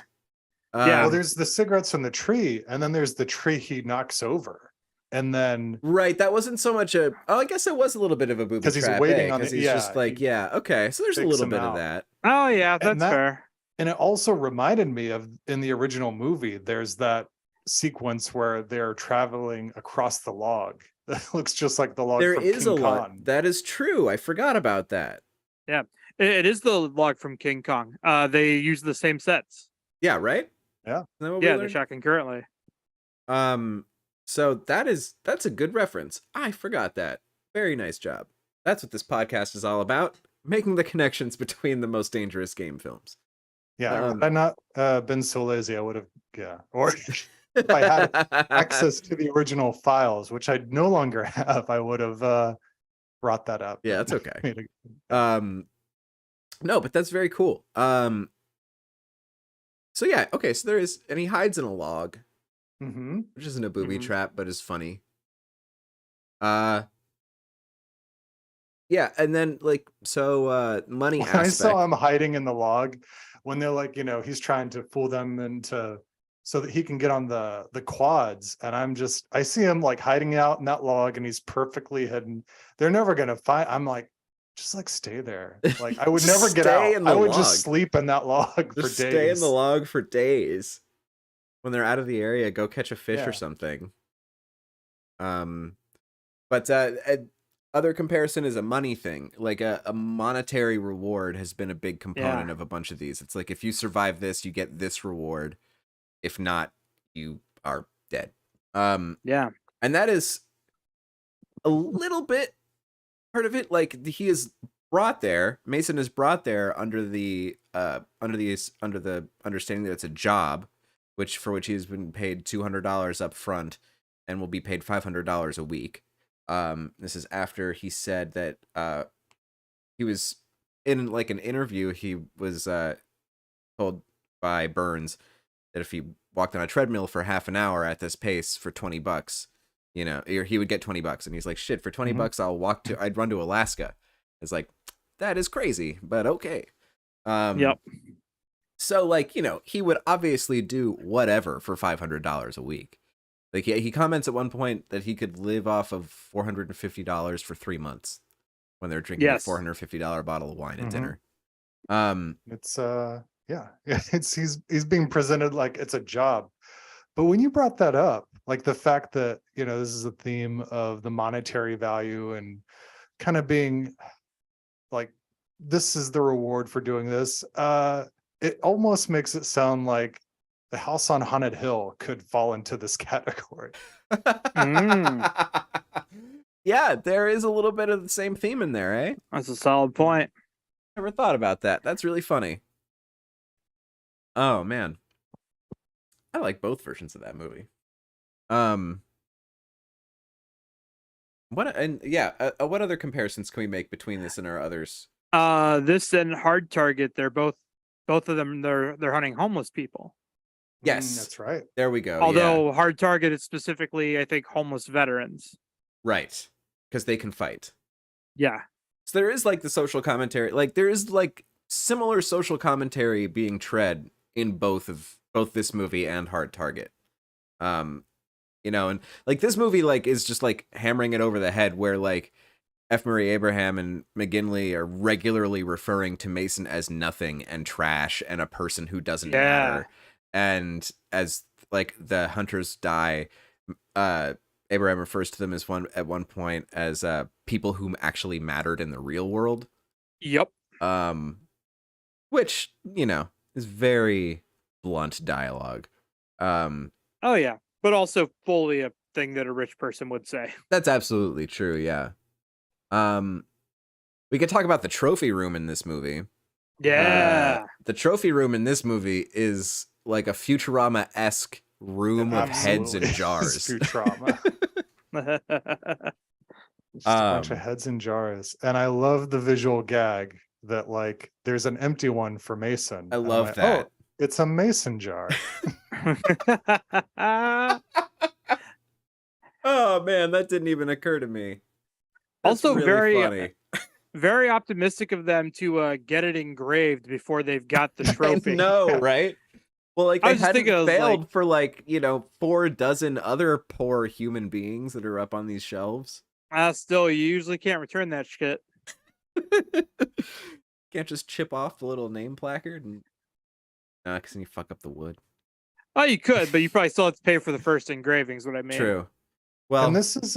Speaker 10: Yeah.
Speaker 4: Well, there's the cigarettes in the tree, and then there's the tree he knocks over, and then
Speaker 9: right. That wasn't so much a. Oh, I guess it was a little bit of a booby trap.
Speaker 4: Because he's waiting on
Speaker 9: because
Speaker 4: it.
Speaker 9: he's just like, yeah, okay. So there's a little bit of that.
Speaker 10: Oh yeah, that's fair.
Speaker 4: And it also reminded me of in the original movie, there's that sequence where they're traveling across the log. That looks just like the log.
Speaker 9: There
Speaker 4: from
Speaker 9: is
Speaker 4: King
Speaker 9: a log.
Speaker 4: Kong.
Speaker 9: That is true. I forgot about that.
Speaker 10: Yeah, it is the log from King Kong. They use the same sets.
Speaker 9: Yeah. Right.
Speaker 4: Yeah.
Speaker 10: They're shot concurrently.
Speaker 9: So that's a good reference. I forgot that. Very nice job. That's what this podcast is all about. Making the connections between the most dangerous game films.
Speaker 4: Yeah, had I not been so lazy, I would have, or if I had access to the original files, which I no longer have, I would have brought that up.
Speaker 9: Yeah, that's okay. No, but that's very cool. So yeah, okay, so there is, and he hides in a log,
Speaker 4: Mm-hmm.
Speaker 9: which isn't a booby
Speaker 10: Mhm.
Speaker 9: trap, but is funny. Yeah, and then like money
Speaker 4: When I saw
Speaker 9: aspect.
Speaker 4: him hiding in the log, when they're like, he's trying to fool them into so that he can get on the quads, and I see him like hiding out in that log, and he's perfectly hidden. They're never gonna find. I'm like, just like stay there. Like I would
Speaker 9: Just
Speaker 4: never get
Speaker 9: stay
Speaker 4: out.
Speaker 9: in
Speaker 4: I
Speaker 9: the
Speaker 4: would
Speaker 9: log.
Speaker 4: just sleep in that log for
Speaker 9: Just stay in the
Speaker 4: days.
Speaker 9: log for days. When they're out of the area, go catch a fish or
Speaker 4: Yeah.
Speaker 9: something. But other comparison is a money thing. Like a monetary reward has been a big component of a bunch of these. It's like if you survive this, you get this reward. If not, you are dead.
Speaker 10: Yeah.
Speaker 9: And that is a little bit part of it. Like he is brought there. Mason is brought there under the understanding that it's a job, for which he has been paid $200 up front, and will be paid $500 a week. This is after he said that he was in like an interview. He was told by Burns that if he walked on a treadmill for half an hour at this pace for $20, he would get $20. And he's like, shit, for 20
Speaker 4: Mhm.
Speaker 9: bucks, I'd run to Alaska. It's like, that is crazy, but okay.
Speaker 10: Yep.
Speaker 9: So like, he would obviously do whatever for $500 a week. Like he comments at one point that he could live off of $450 for 3 months when they're drinking
Speaker 10: Yes.
Speaker 9: a $450 bottle of wine at
Speaker 4: Mhm.
Speaker 9: dinner.
Speaker 4: It's yeah, he's being presented like it's a job. But when you brought that up, like the fact that, this is a theme of the monetary value and kind of being like, this is the reward for doing this, it almost makes it sound like the House on Haunted Hill could fall into this category.
Speaker 9: Yeah, there is a little bit of the same theme in there, eh?
Speaker 10: That's a solid point.
Speaker 9: Never thought about that. That's really funny. Oh man, I like both versions of that movie. What other comparisons can we make between this and our others?
Speaker 10: This and Hard Target, they're both of them. They're hunting homeless people.
Speaker 9: Yes,
Speaker 4: That's right.
Speaker 9: There we go.
Speaker 10: Although Hard Target is specifically, I think, homeless veterans.
Speaker 9: Right, because they can fight.
Speaker 10: Yeah.
Speaker 9: So there is like the social commentary, like there is like similar social commentary being tread in both this movie and Hard Target. And like this movie like is just like hammering it over the head where like F. Murray Abraham and McGinley are regularly referring to Mason as nothing and trash and a person who doesn't matter. And as like the hunters die, Abraham refers to them at one point as people who actually mattered in the real world.
Speaker 10: Yep.
Speaker 9: Which, is very blunt dialogue.
Speaker 10: Oh yeah, but also fully a thing that a rich person would say.
Speaker 9: That's absolutely true, yeah. We could talk about the trophy room in this movie.
Speaker 10: Yeah.
Speaker 9: The trophy room in this movie is like a Futurama-esque room of heads and jars.
Speaker 4: Futurama. Just a bunch of heads in jars. And I love the visual gag that like there's an empty one for Mason.
Speaker 9: I love that.
Speaker 4: Oh, it's a mason jar.
Speaker 9: Oh man, that didn't even occur to me. That's
Speaker 10: Also
Speaker 9: really
Speaker 10: very
Speaker 9: funny.
Speaker 10: very optimistic of them to get it engraved before they've got the trophy.
Speaker 9: No, right? Well, like
Speaker 10: I
Speaker 9: they
Speaker 10: was just
Speaker 9: hadn't
Speaker 10: thinking of,
Speaker 9: failed
Speaker 10: like-
Speaker 9: for like 4 dozen other poor human beings that are up on these shelves.
Speaker 10: Still, you usually can't return that shit.
Speaker 9: Can't just chip off the little name placard and because then you fuck up the wood.
Speaker 10: Oh, you could, but you probably still have to pay for the first engraving. Is what I mean.
Speaker 9: True. Well,
Speaker 4: And this is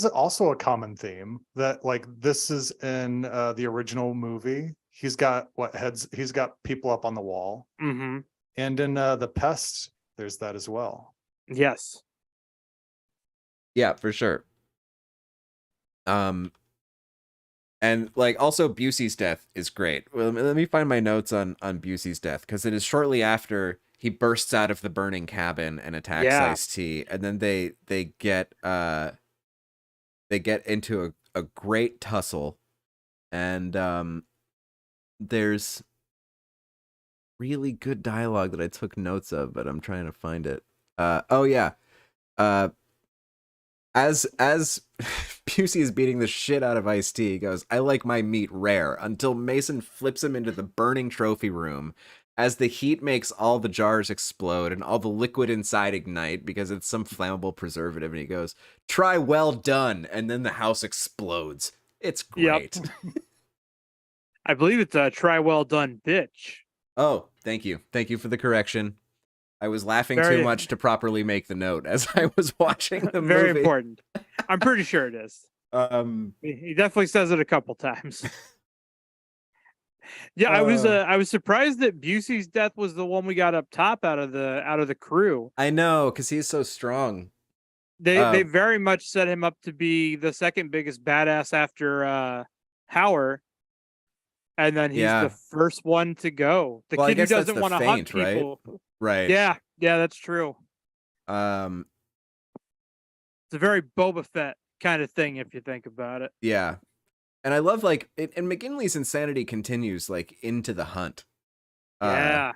Speaker 4: also a common theme that like this is in the original movie. He's got he's got people up on the wall.
Speaker 10: Mm-hmm.
Speaker 4: And in The Pest, there's that as well.
Speaker 10: Yes.
Speaker 9: yeah, for sure. And like also Busey's death is great. Well, let me find my notes on Busey's death because it is shortly after he bursts out of the burning cabin and attacks Ice-T, and then they get into a great tussle, and there's really good dialogue that I took notes of, but I'm trying to find it. Oh yeah. As Busey is beating the shit out of Ice-T, he goes, "I like my meat rare," until Mason flips him into the burning trophy room as the heat makes all the jars explode and all the liquid inside ignite because it's some flammable preservative, and he goes, "Try well done," and then the house explodes. It's great.
Speaker 10: Yep. I believe it's a try well done, bitch.
Speaker 9: Oh, thank you. Thank you for the correction. I was laughing
Speaker 10: Very-
Speaker 9: too much to properly make the note as I was watching the
Speaker 10: Very
Speaker 9: movie.
Speaker 10: important. I'm pretty sure it is. He definitely says it a couple times. Yeah, I was surprised that Busey's death was the one we got up top out of the crew.
Speaker 9: I know, because he's so strong.
Speaker 10: They very much set him up to be the second biggest badass after Howard. And then he's the first one to go. The kid who doesn't want to hunt people.
Speaker 9: Right.
Speaker 10: Yeah, that's true.
Speaker 9: It's
Speaker 10: a very Boba Fett kind of thing if you think about it.
Speaker 9: Yeah. And I love and McGinley's insanity continues like into the hunt.
Speaker 10: Yeah.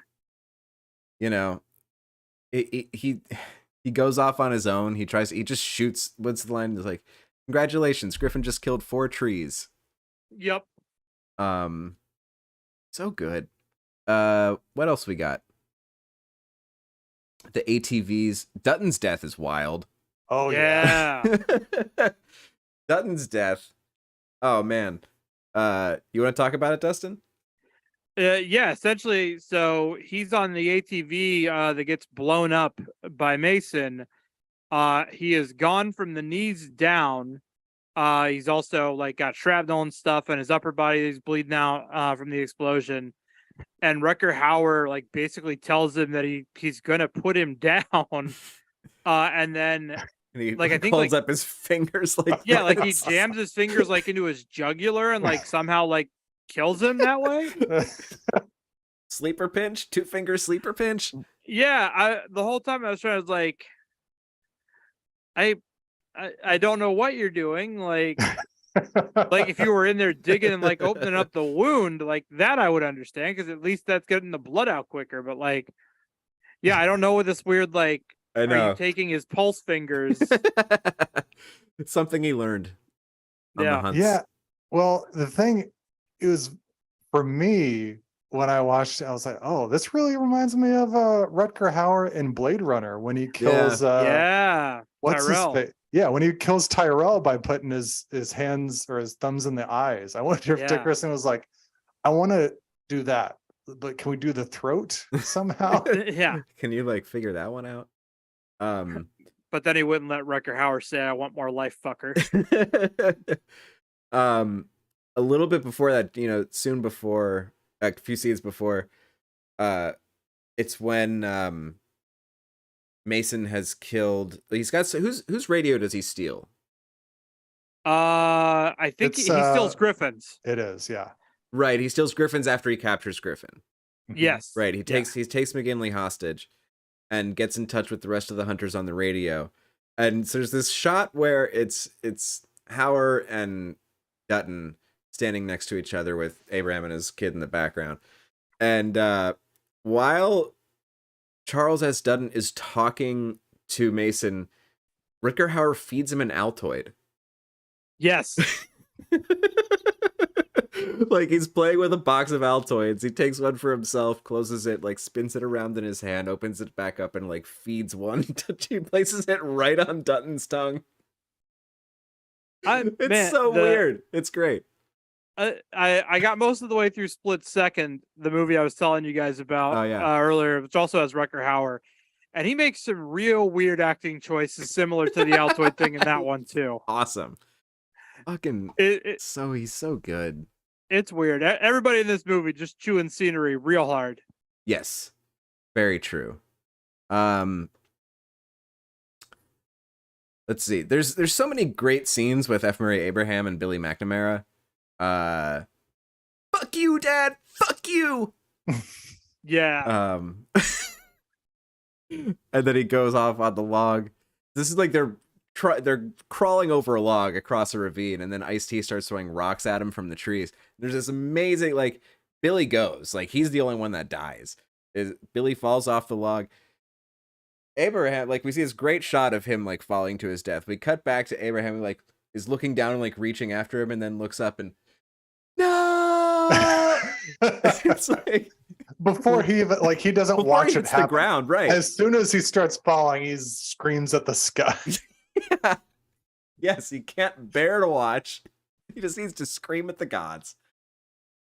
Speaker 9: You know, he goes off on his own. He just shoots. What's the line? It's like, "Congratulations, Griffin just killed 4 trees."
Speaker 10: Yep.
Speaker 9: So good. What else we got? The ATVs. Dutton's death is wild.
Speaker 4: Oh
Speaker 10: yeah.
Speaker 9: Dutton's death. Oh man. You want to talk about it, Dustin?
Speaker 10: Yeah, essentially. So he's on the ATV that gets blown up by Mason. He is gone from the knees down. He's also like got shrapnel and stuff in his upper body. He's bleeding out from the explosion. And Rutger Hauer like basically tells him that he's gonna put him down. And then
Speaker 9: and he
Speaker 10: like I think
Speaker 9: holds up his fingers like
Speaker 10: like he jams his fingers like into his jugular and like somehow like kills him that way.
Speaker 9: Sleeper pinch, 2-finger sleeper pinch.
Speaker 10: Yeah, the whole time I was like, I don't know what you're doing. Like if you were in there digging and like opening up the wound, like that I would understand because at least that's getting the blood out quicker. But like, yeah, I don't know what this weird like.
Speaker 9: I know.
Speaker 10: Are you taking his pulse fingers?
Speaker 9: It's something he learned. On the hunts.
Speaker 4: Yeah. Well, the thing is, for me, when I watched it, I was like, "Oh, this really reminds me of Rutger Hauer in Blade Runner when he kills." What's
Speaker 10: Tyrell.
Speaker 4: his face? Yeah, when he kills Tyrell by putting his hands or his thumbs in the eyes. I wonder if Disckerson was like, "I want to do that, but can we do the throat somehow?"
Speaker 10: Yeah.
Speaker 9: Can you like figure that one out?
Speaker 10: But then he wouldn't let Rutger Hauer say, "I want more life, fucker."
Speaker 9: A little bit before that, soon before, a few scenes before, it's when Mason has killed. He's got whose radio does he steal?
Speaker 10: I think he steals Griffin's.
Speaker 4: It is, yeah.
Speaker 9: Right, he steals Griffin's after he captures Griffin.
Speaker 10: Yes.
Speaker 9: Right, he takes McGinley hostage and gets in touch with the rest of the hunters on the radio. And so there's this shot where it's Hauer and Dutton standing next to each other with Abraham and his kid in the background. And while Charles S. Dutton is talking to Mason, Rutger Hauer feeds him an Altoid.
Speaker 10: Yes.
Speaker 9: Like he's playing with a box of Altoids. He takes one for himself, closes it, like spins it around in his hand, opens it back up, and like feeds one. He places it right on Dutton's tongue. It's weird. It's great.
Speaker 10: I got most of the way through Split Second, the movie I was telling you guys about earlier, which also has Rutger Hauer. And he makes some real weird acting choices similar to the Altoid thing in that one too.
Speaker 9: Awesome. Fucking he's so good.
Speaker 10: It's weird. Everybody in this movie just chewing scenery real hard.
Speaker 9: Yes. Very true. Let's see. There's so many great scenes with F. Murray Abraham and Billy McNamara. Fuck you, Dad. Fuck you.
Speaker 10: Yeah.
Speaker 9: And then he goes off on the log. This is like they're crawling over a log across a ravine, and then Ice-T starts throwing rocks at him from the trees. There's this amazing, like, Billy goes, like, he's the only one that dies. is Billy falls off the log. Abraham, like we see this great shot of him like falling to his death. We cut back to Abraham, who like is looking down and like reaching after him, and then looks up and no. It's like
Speaker 4: Before he even like he doesn't
Speaker 9: before
Speaker 4: watch
Speaker 9: he
Speaker 4: it
Speaker 9: hits the
Speaker 4: happen.
Speaker 9: ground, right?
Speaker 4: As soon as he starts falling, he screams at the sky.
Speaker 9: Yeah. Yes, he can't bear to watch. He just needs to scream at the gods.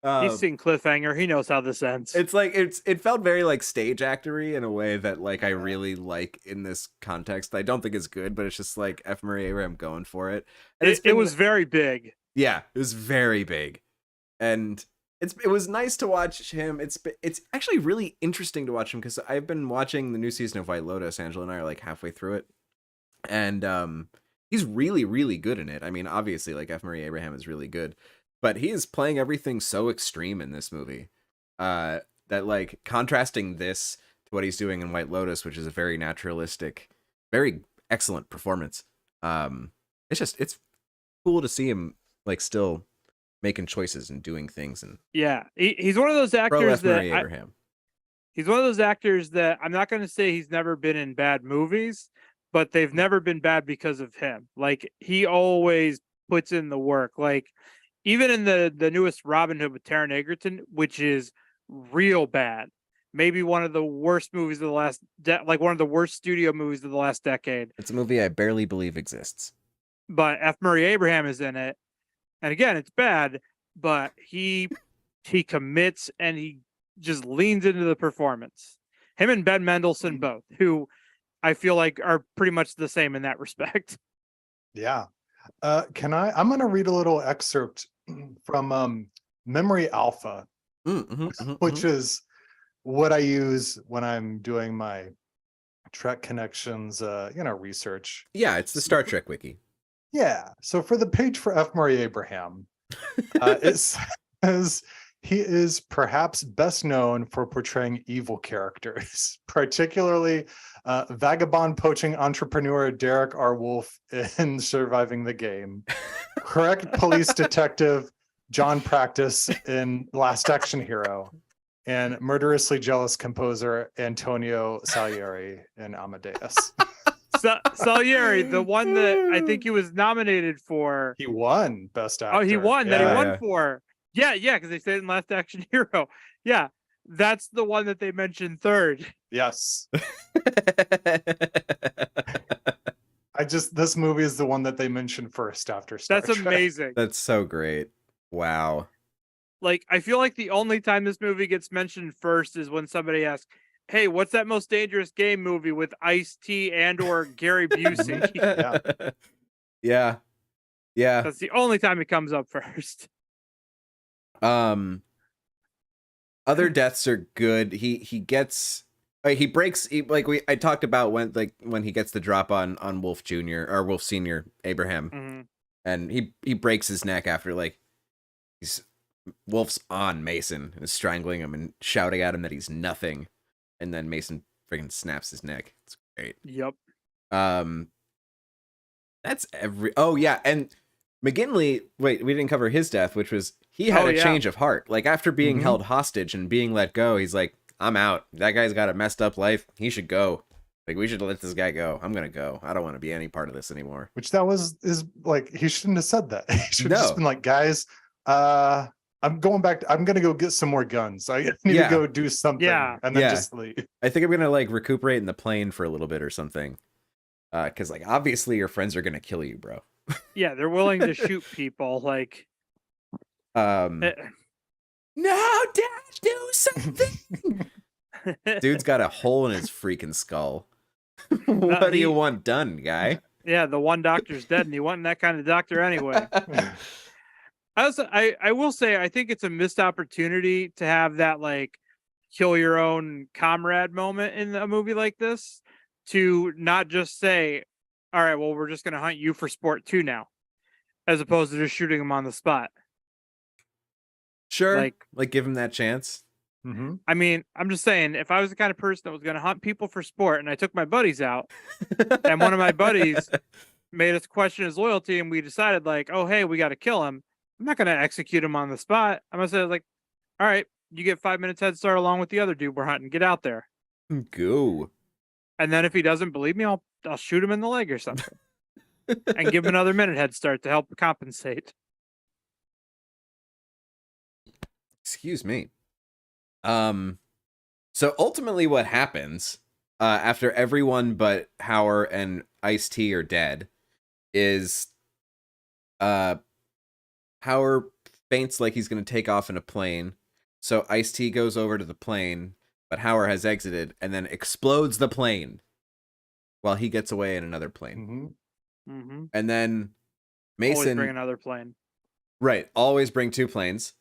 Speaker 10: He's seen Cliffhanger. He knows how this ends.
Speaker 9: It's like it felt very like stage actory in a way that like I really like in this context. I don't think it's good, but it's just like F. Murray Abraham going for it. And
Speaker 10: It was very big.
Speaker 9: yeah, it was very big, and it was nice to watch him. It's actually really interesting to watch him because I've been watching the new season of White Lotus. Angela and I are like halfway through it, and he's really really good in it. I mean, obviously, like F. Murray Abraham is really good. But he is playing everything so extreme in this movie that like contrasting this to what he's doing in White Lotus, which is a very naturalistic, very excellent performance. It's cool to see him like still making choices and doing things. And
Speaker 10: Yeah, he's one of those
Speaker 9: pro
Speaker 10: actors
Speaker 9: F. Murray
Speaker 10: that
Speaker 9: Abraham.
Speaker 10: he's one of those actors that I'm not going to say he's never been in bad movies, but they've never been bad because of him. Like he always puts in the work. Like even in the newest Robin Hood with Taron Egerton, which is real bad, maybe one of the worst movies of the last, like one of the worst studio movies of the last decade.
Speaker 9: It's a movie I barely believe exists.
Speaker 10: But F. Murray Abraham is in it, and again, it's bad, but he commits and he just leans into the performance. Him and Ben Mendelsohn both, who I feel like are pretty much the same in that respect.
Speaker 4: Yeah. I'm going to read a little excerpt from Memory Alpha, which is what I use when I'm doing my Trek connections, research.
Speaker 9: Yeah, it's the Star Trek wiki.
Speaker 4: Yeah. So for the page for F. Murray Abraham, it says he is perhaps best known for portraying evil characters, particularly vagabond poaching entrepreneur Derek R. Wolf in Surviving the Game, correct police detective John Practice in Last Action Hero, and murderously jealous composer Antonio Salieri in Amadeus.
Speaker 10: Salieri, the one that I think he was nominated for.
Speaker 4: He won Best Actor.
Speaker 10: Oh, he won.
Speaker 4: Yeah.
Speaker 10: That he won for. Yeah, because they said in Last Action Hero. Yeah, that's the one that they mentioned third.
Speaker 4: Yes. This movie is the one that they mentioned first after Star
Speaker 10: That's
Speaker 4: Trek.
Speaker 10: amazing.
Speaker 9: That's so great. Wow.
Speaker 10: Like, I feel like the only time this movie gets mentioned first is when somebody asks, hey, what's that Most Dangerous Game movie with Ice-T and or Gary Busey?
Speaker 9: Yeah. Yeah.
Speaker 10: That's the only time it comes up first.
Speaker 9: Other deaths are good. He breaks I talked about when he gets the drop on Wolf Jr. or Wolf Sr. Abraham, and he breaks his neck after Wolf's on Mason and is strangling him and shouting at him that he's nothing, and then Mason freaking snaps his neck. It's great.
Speaker 10: Yep.
Speaker 9: That's oh yeah, and McGinley, wait, we didn't cover his death, which was he had a change of heart. Like after being held hostage and being let go, he's like, I'm out. That guy's got a messed up life. He should go. Like we should let this guy go. I'm gonna go. I don't want to be any part of this anymore.
Speaker 4: Which is like he shouldn't have said that. He should have just been like, guys, I'm going back. I'm gonna go get some more guns. I need to go do something, and then just leave.
Speaker 9: I think I'm gonna recuperate in the plane for a little bit or something. Because obviously your friends are gonna kill you, bro.
Speaker 10: Yeah, they're willing to shoot people. Like,
Speaker 9: no, Dad, do something. Dude's got a hole in his freaking skull. What do you want done, guy?
Speaker 10: Yeah, the one doctor's dead, and he wasn't that kind of doctor anyway. I will say, I think it's a missed opportunity to have that kill your own comrade moment in a movie like this, to not just say, all right, well, we're just going to hunt you for sport too now, as opposed to just shooting him on the spot.
Speaker 9: Sure. Like give him that chance.
Speaker 4: Mm-hmm.
Speaker 10: I mean, I'm just saying, if I was the kind of person that was going to hunt people for sport and I took my buddies out and one of my buddies made us question his loyalty and we decided oh, hey, we got to kill him, I'm not going to execute him on the spot. I'm going to say all right, you get 5 minutes head start along with the other dude we're hunting. Get out there.
Speaker 9: Go.
Speaker 10: And then if he doesn't believe me, I'll shoot him in the leg or something, and give him another minute head start to help compensate.
Speaker 9: Excuse me. So ultimately, what happens after everyone but Howard and Ice-T are dead is Howard faints like he's going to take off in a plane. So Ice-T goes over to the plane, but Howard has exited and then explodes the plane while he gets away in another plane. And then Mason
Speaker 10: Always bring another plane.
Speaker 9: Right, always bring 2 planes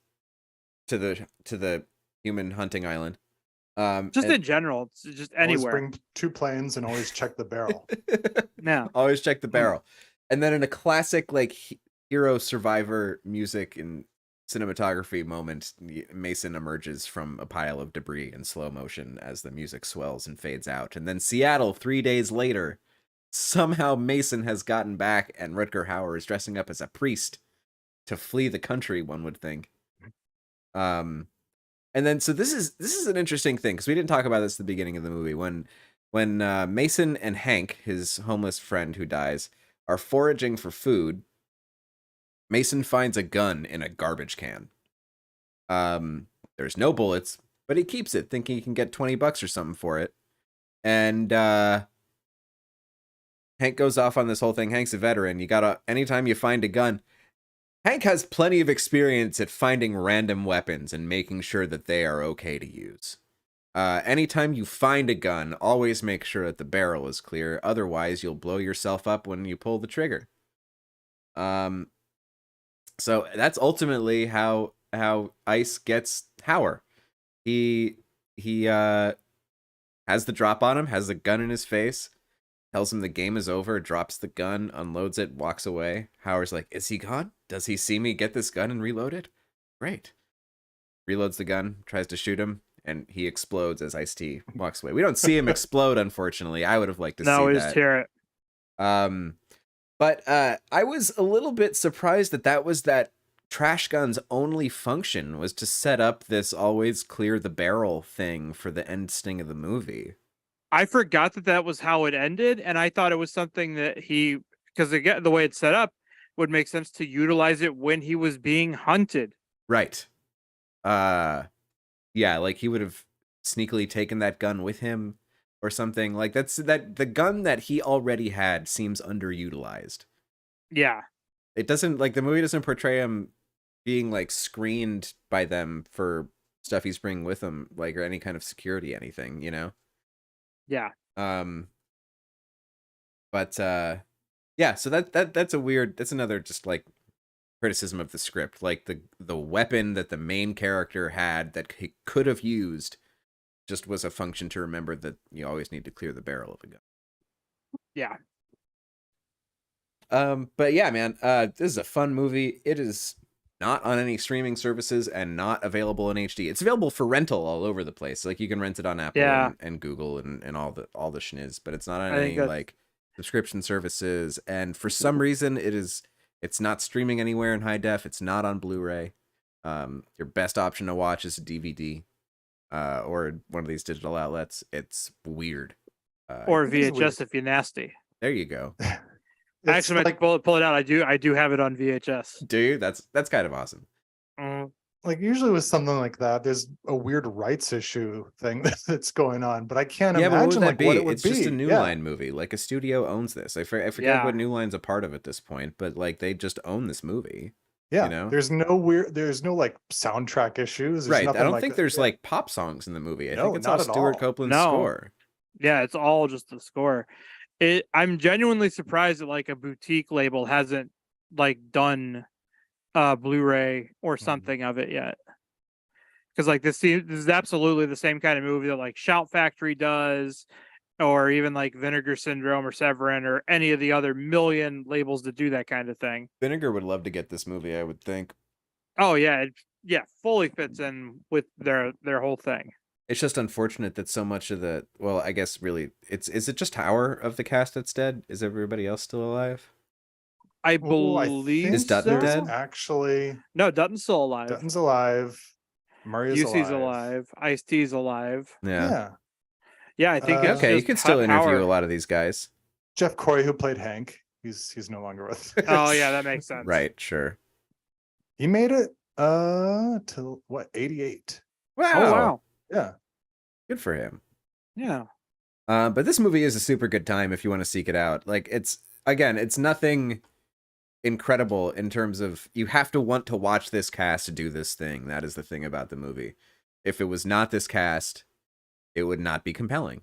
Speaker 9: to the human hunting island.
Speaker 10: Just in general, it's just anywhere.
Speaker 4: Always bring 2 planes and always check the barrel.
Speaker 10: Yeah.
Speaker 9: Always check the barrel. And then in a classic like hero survivor music and cinematography moment, Mason emerges from a pile of debris in slow motion as the music swells and fades out. And then Seattle 3 days later, somehow Mason has gotten back and Rutger Hauer is dressing up as a priest to flee the country, one would think. And then so this is an interesting thing because we didn't talk about this at the beginning of the movie when Mason and Hank, his homeless friend who dies, are foraging for food. Mason finds a gun in a garbage can. There's no bullets, but he keeps it, thinking he can get $20 or something for it. And Hank goes off on this whole thing. Hank's a veteran. Anytime you find a gun, Hank has plenty of experience at finding random weapons and making sure that they are okay to use. Anytime you find a gun, always make sure that the barrel is clear. Otherwise, you'll blow yourself up when you pull the trigger. So that's ultimately how Ice gets Howard. He has the drop on him, has the gun in his face, tells him the game is over, drops the gun, unloads it, walks away. Howard's like, is he gone? Does he see me get this gun and reload it? Great. Reloads the gun, tries to shoot him, and he explodes as Ice-T walks away. We don't see him explode, unfortunately. I would have liked to see that.
Speaker 10: No, we just hear it.
Speaker 9: But I was a little bit surprised that was that trash gun's only function was to set up this always clear the barrel thing for the end sting of the movie.
Speaker 10: I forgot that was how it ended, and I thought it was something that because again, the way it's set up would make sense to utilize it when he was being hunted.
Speaker 9: Right. Yeah, like he would have sneakily taken that gun with him or something. Like the gun that he already had seems underutilized.
Speaker 10: Yeah.
Speaker 9: It doesn't, like, the movie doesn't portray him being like screened by them for stuff he's bringing with him, like, or any kind of security, anything, you know?
Speaker 10: Yeah.
Speaker 9: But yeah, so that's another just like criticism of the script. Like the weapon that the main character had that he could have used just was a function to remember that you always need to clear the barrel of a gun.
Speaker 10: Yeah.
Speaker 9: But yeah, man, this is a fun movie. It is not on any streaming services and not available in HD. It's available for rental all over the place. Like you can rent it on Apple and Google and all the schniz, but it's not on any like subscription services. And for some reason it's not streaming anywhere in high def. It's not on Blu-ray. Your best option to watch is a DVD or one of these digital outlets. It's weird.
Speaker 10: Or VHS if you're nasty.
Speaker 9: There you go.
Speaker 10: I actually meant to pull it out. I do have it on VHS.
Speaker 9: Do you? That's kind of awesome.
Speaker 4: Like usually with something like that, there's a weird rights issue thing that's going on, but I can't imagine what it would
Speaker 9: it's
Speaker 4: be.
Speaker 9: Just a New Line movie. Like a studio owns this. I forget what New Line's a part of at this point, but like they just own this movie.
Speaker 4: Yeah,
Speaker 9: you know?
Speaker 4: there's no like soundtrack issues.
Speaker 9: There's I don't think there's like pop songs in the movie. I think it's all Stuart Copeland's score.
Speaker 10: Yeah, it's all just the score. I'm genuinely surprised that like a boutique label hasn't like done Blu-ray or something of it yet. Because like this is absolutely the same kind of movie that like Shout Factory does, or even like Vinegar Syndrome or Severin or any of the other million labels that do that kind of thing.
Speaker 9: Vinegar would love to get this movie, I would think.
Speaker 10: Oh yeah, fully fits in with their whole thing.
Speaker 9: It's just unfortunate that so much of I guess really, is it just Hauer of the cast that's dead? Is everybody else still alive?
Speaker 10: I believe
Speaker 9: is Dutton dead?
Speaker 4: Actually,
Speaker 10: no, Dutton's still alive.
Speaker 4: Dutton's alive. Murray's
Speaker 10: UC's
Speaker 4: alive.
Speaker 10: alive. Ice-T's alive.
Speaker 9: Yeah.
Speaker 10: Yeah, I think it's
Speaker 9: Okay, you
Speaker 10: just
Speaker 9: can still
Speaker 10: hot
Speaker 9: interview
Speaker 10: power.
Speaker 9: a lot of these guys.
Speaker 4: Jeff Corey, who played Hank, he's no longer with us.
Speaker 10: Oh yeah, that makes sense.
Speaker 9: Right, sure.
Speaker 4: He made it to what, 88.
Speaker 9: Wow.
Speaker 10: Oh wow.
Speaker 4: Yeah.
Speaker 9: Good for him.
Speaker 10: Yeah.
Speaker 9: But this movie is a super good time if you want to seek it out. Like, it's nothing incredible in terms of you have to want to watch this cast to do this thing. That is the thing about the movie. If it was not this cast, it would not be compelling.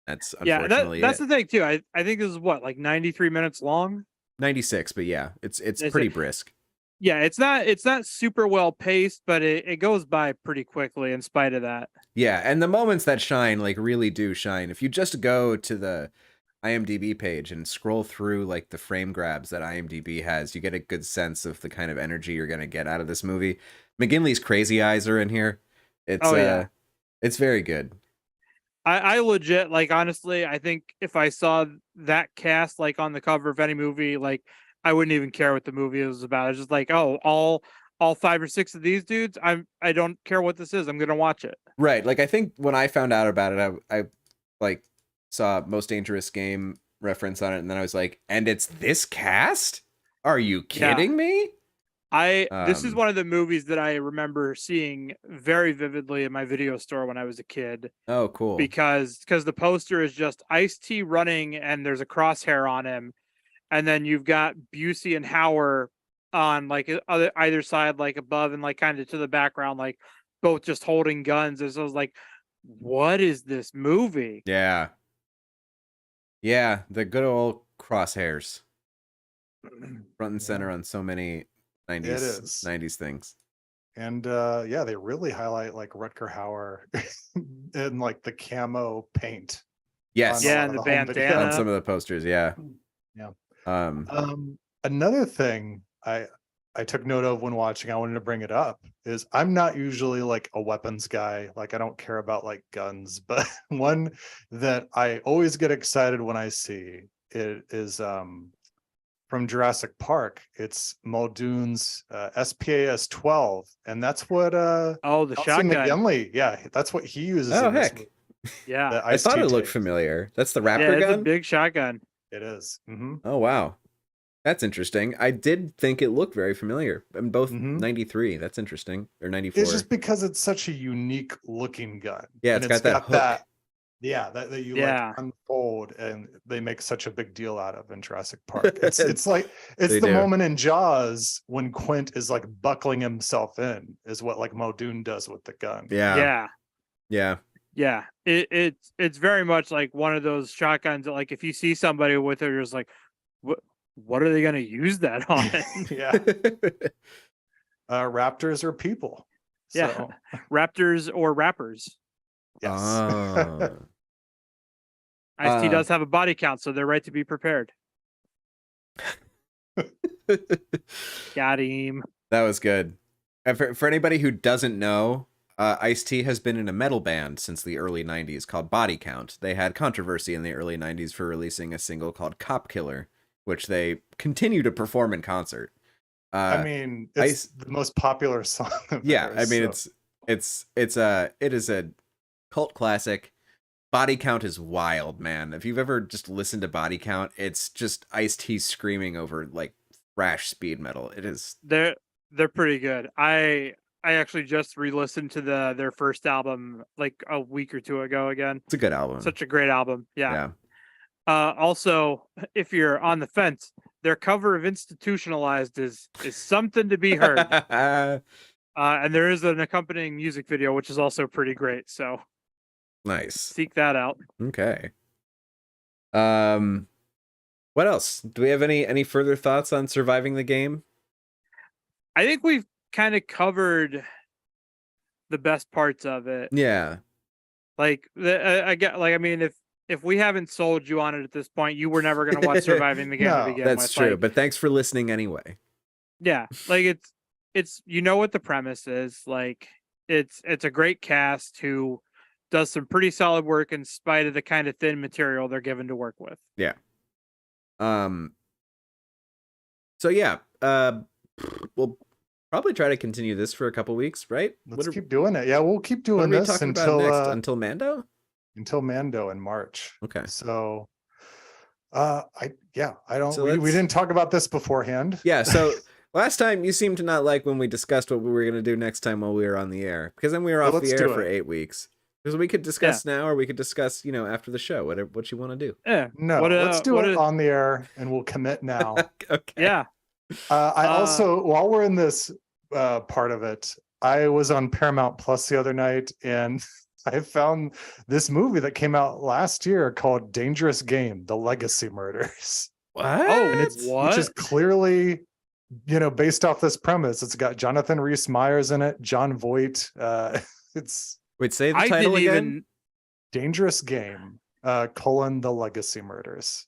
Speaker 9: That's unfortunately
Speaker 10: that's the thing too. I think this is what, like 93 minutes long.
Speaker 9: 96, but yeah, it's pretty brisk.
Speaker 10: Yeah, it's not super well paced, but it goes by pretty quickly in spite of that.
Speaker 9: Yeah, and the moments that shine, like, really do shine. If you just go to the IMDb page and scroll through, like, the frame grabs that IMDb has, you get a good sense of the kind of energy you're going to get out of this movie. McGinley's crazy eyes are in here. It's very good.
Speaker 10: I legit, like, honestly, I think if I saw that cast, like, on the cover of any movie, like, I wouldn't even care what the movie was about. It's just like, oh, all 5 or 6 of these dudes, I don't care what this is. I'm gonna watch it.
Speaker 9: Right. Like, I think when I found out about it, I like saw Most Dangerous Game reference on it, and then I was like, and it's this cast? Are you kidding me?
Speaker 10: This is one of the movies that I remember seeing very vividly in my video store when I was a kid.
Speaker 9: Oh, cool.
Speaker 10: Because the poster is just Ice-T running and there's a crosshair on him. And then you've got Busey and Hauer on like either side, like above and like kind of to the background, like both just holding guns. And so I was like, what is this movie?
Speaker 9: Yeah. Yeah, the good old crosshairs. Front and center on so many 90s things.
Speaker 4: And yeah, they really highlight like Rutger Hauer and like the camo paint.
Speaker 9: Yes.
Speaker 10: Yeah, and the bandana
Speaker 9: on some of the posters, yeah.
Speaker 4: Yeah.
Speaker 9: Another
Speaker 4: thing I took note of when watching, I wanted to bring it up, is I'm not usually like a weapons guy. Like, I don't care about like guns, but one that I always get excited when I see it is from Jurassic Park. It's Muldoon's SPAS-12, and that's what
Speaker 10: the
Speaker 4: Nelson
Speaker 10: shotgun.
Speaker 4: McGinley, yeah, that's what he uses.
Speaker 9: Oh,
Speaker 4: in this
Speaker 9: heck.
Speaker 4: movie.
Speaker 10: Yeah.
Speaker 9: I thought it looked
Speaker 4: takes.
Speaker 9: familiar. That's the
Speaker 10: Yeah,
Speaker 9: Raptor
Speaker 10: it's a
Speaker 9: gun?
Speaker 10: big shotgun.
Speaker 4: It is. Mm-hmm.
Speaker 9: Oh, wow. That's interesting. I did think it looked very familiar. In both 93. That's interesting. Or 94.
Speaker 4: It's just because it's such a unique looking gun.
Speaker 9: Yeah,
Speaker 4: and
Speaker 9: it's got that hook.
Speaker 4: That you like unfold, and they make such a big deal out of in Jurassic Park. It's like the moment in Jaws when Quint is like buckling himself in, is what like Muldoon does with the gun.
Speaker 9: Yeah.
Speaker 10: It's very much like one of those shotguns that, like, if you see somebody with it, you're just like, what are they going to use that on?
Speaker 4: Yeah. Raptors are people.
Speaker 10: Yeah.
Speaker 4: So.
Speaker 10: Raptors or rappers.
Speaker 4: Yes.
Speaker 10: Ice-T does have a body count, so they're right to be prepared. Got him.
Speaker 9: That was good. And for anybody who doesn't know, Ice-T has been in a metal band since the early 90s called Body Count. They had controversy in the early 90s for releasing a single called Cop Killer, which they continue to perform in concert.
Speaker 4: I mean, it's the most popular song.
Speaker 9: Yeah,
Speaker 4: theirs,
Speaker 9: I mean,
Speaker 4: so.
Speaker 9: it is a cult classic. Body Count is wild, man. If you've ever just listened to Body Count, it's just Ice-T screaming over like thrash speed metal. It is.
Speaker 10: They're pretty good. I actually just re-listened to their first album like a week or two ago again.
Speaker 9: It's a good album.
Speaker 10: Such a great album. Yeah. Also, if you're on the fence, their cover of Institutionalized is something to be heard. And there is an accompanying music video, which is also pretty great. So
Speaker 9: nice.
Speaker 10: Seek that out.
Speaker 9: Okay. What else? Do we have any further thoughts on Surviving the Game?
Speaker 10: I think we've kind of covered the best parts of it.
Speaker 9: Yeah.
Speaker 10: Like I mean, if we haven't sold you on it at this point, you were never going to watch Surviving the Game to begin with.
Speaker 9: That's true.
Speaker 10: Like,
Speaker 9: but thanks for listening anyway.
Speaker 10: Yeah, like it's you know what the premise is. Like it's a great cast who does some pretty solid work in spite of the kind of thin material they're given to work with.
Speaker 9: Yeah. So yeah, we'll probably try to continue this for a couple weeks, right?
Speaker 4: Let's keep doing it. Yeah, we'll keep doing
Speaker 9: what are we
Speaker 4: this
Speaker 9: talking
Speaker 4: until
Speaker 9: about next? Until Mando?
Speaker 4: Until Mando in March.
Speaker 9: Okay.
Speaker 4: So I don't
Speaker 9: So
Speaker 4: we
Speaker 9: let's-
Speaker 4: didn't talk about this beforehand.
Speaker 9: Yeah, so last time you seemed to not like when we discussed what we were going to do next time while we were on the air, because then we were
Speaker 4: Well,
Speaker 9: off the
Speaker 4: let's
Speaker 9: air
Speaker 4: do
Speaker 9: for
Speaker 4: it.
Speaker 9: 8 weeks. Because we could discuss now, or we could discuss, after the show, whatever what you want to do.
Speaker 10: Yeah.
Speaker 4: No, let's do it on the air and we'll commit now.
Speaker 9: Okay.
Speaker 10: Yeah.
Speaker 4: I also, while we're in this part of it, I was on Paramount Plus the other night and I found this movie that came out last year called Dangerous Game: The Legacy Murders.
Speaker 9: What?
Speaker 10: Oh,
Speaker 4: And it's
Speaker 10: what?
Speaker 4: which is clearly, based off this premise. It's got Jonathan Rhys Meyers in it, John Voight. It's
Speaker 9: Wait, say the
Speaker 10: I
Speaker 9: title
Speaker 10: didn't
Speaker 9: again.
Speaker 10: even.
Speaker 4: Dangerous Game: The Legacy Murders.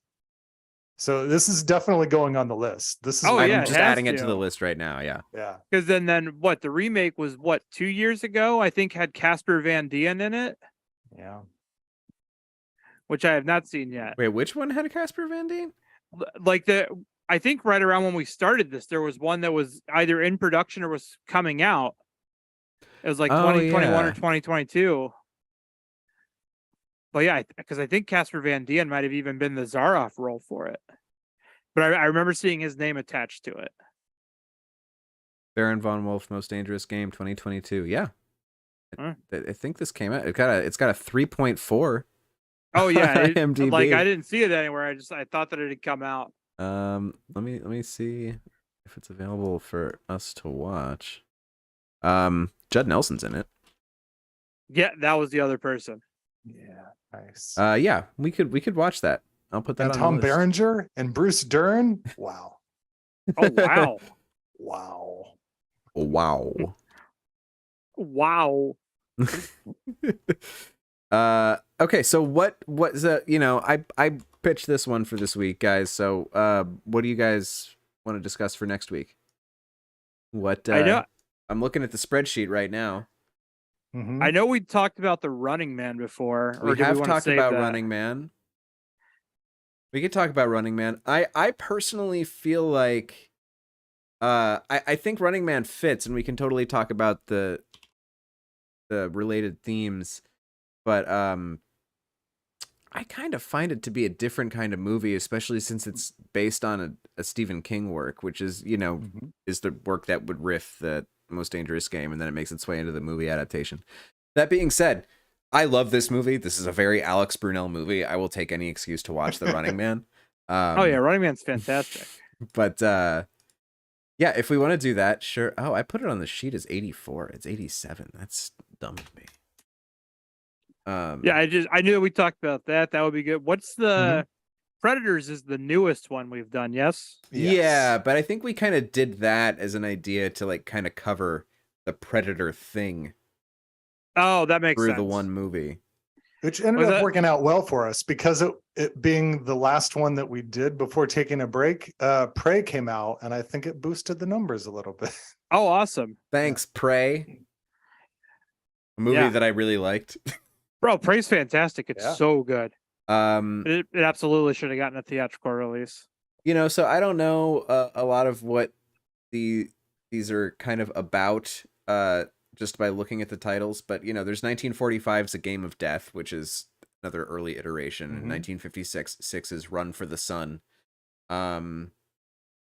Speaker 4: So this is definitely going on the list. This is
Speaker 10: Oh,
Speaker 9: I'm
Speaker 10: yeah, it
Speaker 9: just
Speaker 10: has
Speaker 9: adding it to
Speaker 10: to.
Speaker 9: the list right now. Yeah.
Speaker 4: yeah.
Speaker 10: Because then what? The remake was what, 2 years ago? I think had Casper Van Dien in it,
Speaker 4: Yeah.
Speaker 10: which I have not seen yet.
Speaker 9: Wait, which one had a Casper Van Dien?
Speaker 10: I think right around when we started this, there was one that was either in production or was coming out. It was like 2021 or
Speaker 9: yeah.
Speaker 10: 2022. But yeah, because I think Casper Van Dien might have even been the Zaroff role for it. But I remember seeing his name attached to it.
Speaker 9: Baron von Wolf, Most Dangerous Game, 2022. Yeah.
Speaker 10: Huh.
Speaker 9: I think this came out. It's got a 3.4.
Speaker 10: Oh yeah,
Speaker 9: IMDb.
Speaker 10: like I didn't see it anywhere. I thought that it had come out.
Speaker 9: Let me see if it's available for us to watch. Judd Nelson's in it.
Speaker 10: Yeah, that was the other person.
Speaker 4: Yeah. Nice.
Speaker 9: Yeah, we could watch that. I'll put that
Speaker 4: And
Speaker 9: on
Speaker 4: Tom
Speaker 9: the list.
Speaker 4: Berenger and Bruce Dern. Wow.
Speaker 10: Oh wow,
Speaker 4: Wow.
Speaker 9: Wow.
Speaker 10: wow.
Speaker 9: Okay, so what's I pitched this one for this week, guys. So what do you guys want to discuss for next week? What
Speaker 10: I know.
Speaker 9: I'm looking at the spreadsheet right now.
Speaker 4: Mhm.
Speaker 10: I know we talked about the Running Man before. Or
Speaker 9: We
Speaker 10: do
Speaker 9: have
Speaker 10: we wanna
Speaker 9: talked
Speaker 10: save
Speaker 9: about
Speaker 10: that?
Speaker 9: Running Man. We could talk about Running Man. I personally feel like I think Running Man fits, and we can totally talk about the related themes. But I kind of find it to be a different kind of movie, especially since it's based on a Stephen King work, which is, is the work that would riff the Most Dangerous Game, and then it makes its way into the movie adaptation. That being said, I love this movie. This is a very Alex Brunel movie. I will take any excuse to watch The Running Man.
Speaker 10: Oh yeah, Running Man's fantastic.
Speaker 9: But yeah, if we want to do that, sure. Oh, I put it on the sheet as 84. It's 87. That's dumb of me.
Speaker 10: Yeah, I knew that we talked about that. That would be good. What's the Predators is the newest one we've done, yes?
Speaker 9: Yeah, but I think we kind of did that as an idea to like kind of cover the Predator thing
Speaker 10: Oh, that makes
Speaker 9: through
Speaker 10: sense.
Speaker 9: the one movie.
Speaker 4: Which ended
Speaker 10: Was
Speaker 4: up
Speaker 10: that-
Speaker 4: working out well for us because it being the last one that we did before taking a break. Prey came out, and I think it boosted the numbers a little bit.
Speaker 10: Oh, awesome.
Speaker 9: Thanks, Prey. A movie
Speaker 10: Yeah.
Speaker 9: that I really liked.
Speaker 10: Bro, Prey's fantastic. It's
Speaker 4: Yeah.
Speaker 10: so good.
Speaker 9: Um,
Speaker 10: It absolutely should have gotten a theatrical release.
Speaker 9: so I don't know a lot of what these are kind of about just by looking at the titles, but there's 1945's A Game of Death, which is another early iteration.
Speaker 4: Mhm.
Speaker 9: 1956 is Run for the Sun.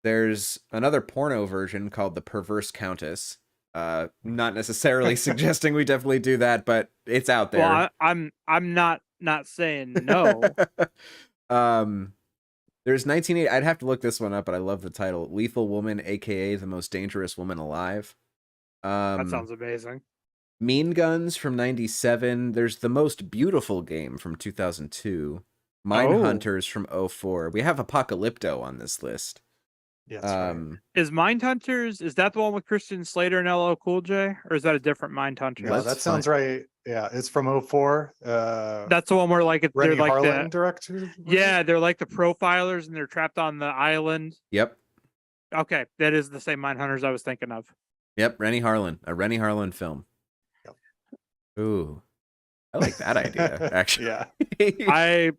Speaker 9: There's another porno version called The Perverse Countess. Not necessarily suggesting we definitely do that, but it's out there.
Speaker 10: Well, I'm not saying no.
Speaker 9: There's 1980. I'd have to look this one up, but I love the title. Lethal Woman, aka The Most Dangerous Woman Alive.
Speaker 10: That sounds amazing.
Speaker 9: Mean Guns from 97. There's The Most Beautiful Game from 2002. Mindhunters from 04. We have Apocalypto on this list.
Speaker 4: Yeah, that's right.
Speaker 10: Is Mindhunters, is that the one with Christian Slater and LL Cool J? Or is that a different Mindhunters?
Speaker 4: No, that sounds right. Yeah, it's from 04.
Speaker 10: That's the one where like
Speaker 4: Rennie
Speaker 10: they're like
Speaker 4: Harlan directed.
Speaker 10: yeah, they're like the profilers and they're trapped on the island.
Speaker 9: Yep.
Speaker 10: Okay, that is the same Mindhunters I was thinking of.
Speaker 9: Yep. Rennie Harlan. A Rennie Harlan film.
Speaker 4: Yep.
Speaker 9: Ooh. I like that idea, actually.
Speaker 4: Yeah.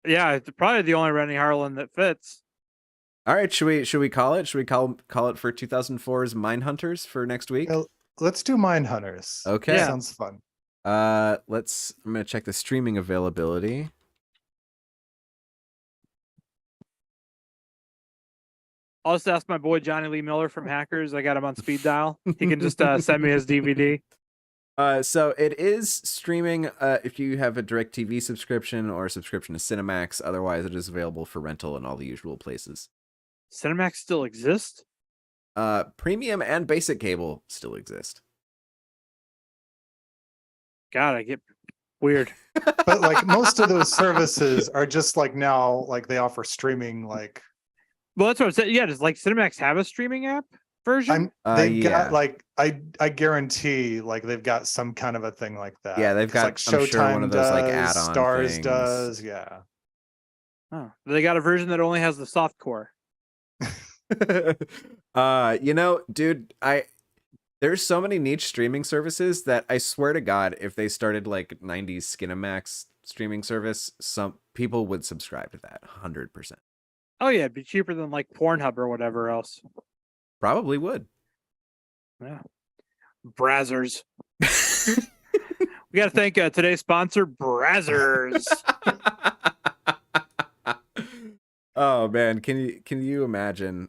Speaker 10: Yeah, it's probably the only Rennie Harlan that fits.
Speaker 9: All right, should we call it? Should we call it for 2004's Mindhunters for next week?
Speaker 4: Let's do Mindhunters.
Speaker 9: Okay.
Speaker 4: That sounds fun.
Speaker 9: I'm gonna check the streaming availability.
Speaker 10: I'll just ask my boy Johnny Lee Miller from Hackers. I got him on speed dial. He can just send me his DVD.
Speaker 9: So it is streaming if you have a DirecTV subscription or a subscription to Cinemax. Otherwise, it is available for rental in all the usual places.
Speaker 10: Cinemax still exists?
Speaker 9: Premium and basic cable still exist.
Speaker 10: God, I get weird.
Speaker 4: But like most of those services are just like now, like they offer streaming. Like,
Speaker 10: Well, that's what I'm saying. Yeah, does like Cinemax have a streaming app version?
Speaker 4: they've
Speaker 9: yeah.
Speaker 4: got like I guarantee like they've got some kind of a thing like that.
Speaker 9: Yeah, they've
Speaker 4: 'Cause,
Speaker 9: got,
Speaker 4: like
Speaker 9: I'm sure, one of those like
Speaker 4: does,
Speaker 9: add-on
Speaker 4: Stars
Speaker 9: things.
Speaker 4: does, yeah.
Speaker 10: Oh, they got a version that only has the soft core.
Speaker 9: You know, dude, there's so many niche streaming services that I swear to God, if they started like 90s Skinamax streaming service, some people would subscribe to that 100%.
Speaker 10: Oh yeah, it'd be cheaper than like Pornhub or whatever else.
Speaker 9: Probably would.
Speaker 10: Yeah. Brazzers. We got to thank today's sponsor, Brazzers.
Speaker 9: Oh man, can you imagine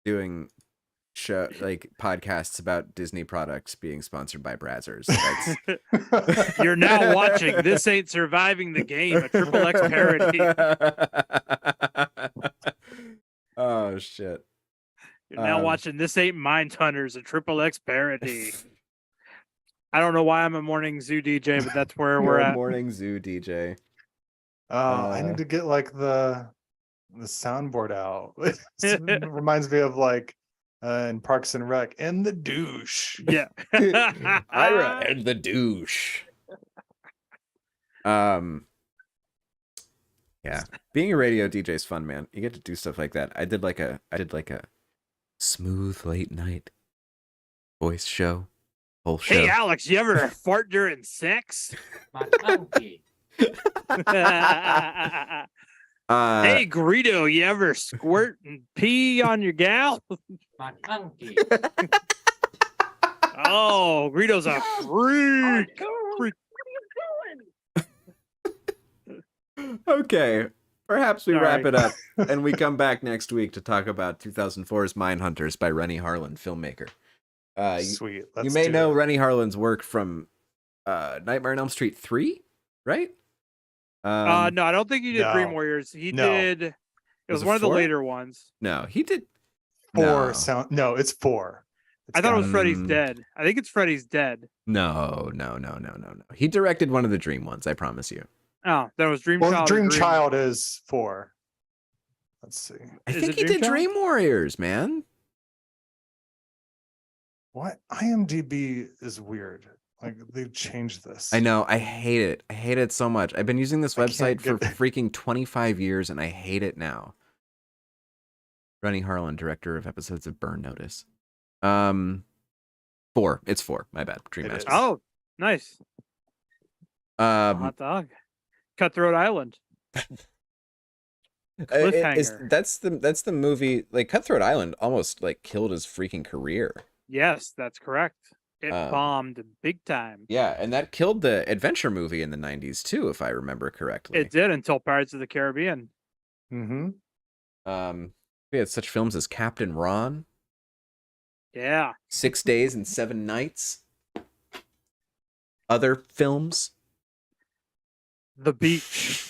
Speaker 9: doing podcasts about Disney products being sponsored by Brazzers?
Speaker 10: You're now watching This Ain't Surviving the Game, a Triple X parody.
Speaker 9: Oh shit.
Speaker 10: You're now watching This Ain't Mindhunters, a Triple X parody. I don't know why I'm a morning zoo DJ, but that's where we're at.
Speaker 9: Morning zoo DJ.
Speaker 4: I need to get like the soundboard out. It reminds me of like in Parks and Rec and the douche.
Speaker 10: Yeah.
Speaker 9: Ira and the douche. Yeah. Being a radio DJ is fun, man. You get to do stuff like that. I did like a smooth late night voice show. Whole show.
Speaker 10: Hey Alex, you ever fart during sex?
Speaker 7: My monkey.
Speaker 10: Hey Greedo, you ever squirt and pee on your gal?
Speaker 7: My monkey.
Speaker 10: Oh, Greedo's a freak.
Speaker 9: Okay. Perhaps we wrap
Speaker 10: Sorry.
Speaker 9: it up and we come back next week to talk about 2004's Mindhunters by Rennie Harlan, filmmaker.
Speaker 4: Sweet.
Speaker 9: You may know Rennie Harlan's work from Nightmare on Elm Street 3, right?
Speaker 10: No, I don't think he did
Speaker 4: No.
Speaker 10: Dream Warriors. He
Speaker 4: No.
Speaker 10: did. It was
Speaker 9: it
Speaker 10: one of the
Speaker 9: 4?
Speaker 10: later ones.
Speaker 9: No, he did.
Speaker 4: Four
Speaker 9: No.
Speaker 4: sound. No, it's 4.
Speaker 10: I thought it was
Speaker 9: got-
Speaker 10: Freddy's Dead. I think it's Freddy's Dead.
Speaker 9: No. He directed one of the Dream ones, I promise you.
Speaker 10: Oh, that was Dream
Speaker 4: Well,
Speaker 10: Child.
Speaker 4: Dream Child is 4. Let's see.
Speaker 9: I
Speaker 10: Is
Speaker 9: think
Speaker 10: it
Speaker 9: he
Speaker 10: Dream
Speaker 9: did
Speaker 10: Child?
Speaker 9: Dream Warriors, man.
Speaker 4: What? IMDb is weird. Like they've changed this.
Speaker 9: I know. I hate it. I hate it so much. I've been using this
Speaker 4: I
Speaker 9: website
Speaker 4: can't
Speaker 9: for
Speaker 4: get-
Speaker 9: freaking 25 years and I hate it now. Rennie Harlan, director of episodes of Burn Notice. 4. It's 4. My bad. Dream
Speaker 4: It
Speaker 9: Master.
Speaker 4: is.
Speaker 10: Oh, nice. Hot dog. Cutthroat Island. Cliffhanger.
Speaker 9: That's the movie. Like Cutthroat Island almost like killed his freaking career.
Speaker 10: Yes, that's correct. It bombed big time.
Speaker 9: Yeah, and that killed the adventure movie in the 90s too, if I remember correctly.
Speaker 10: It did until Pirates of the Caribbean.
Speaker 4: Mm-hmm.
Speaker 9: We had such films as Captain Ron,
Speaker 10: Yeah.
Speaker 9: 6 Days and 7 Nights. Other films.
Speaker 10: The Beach.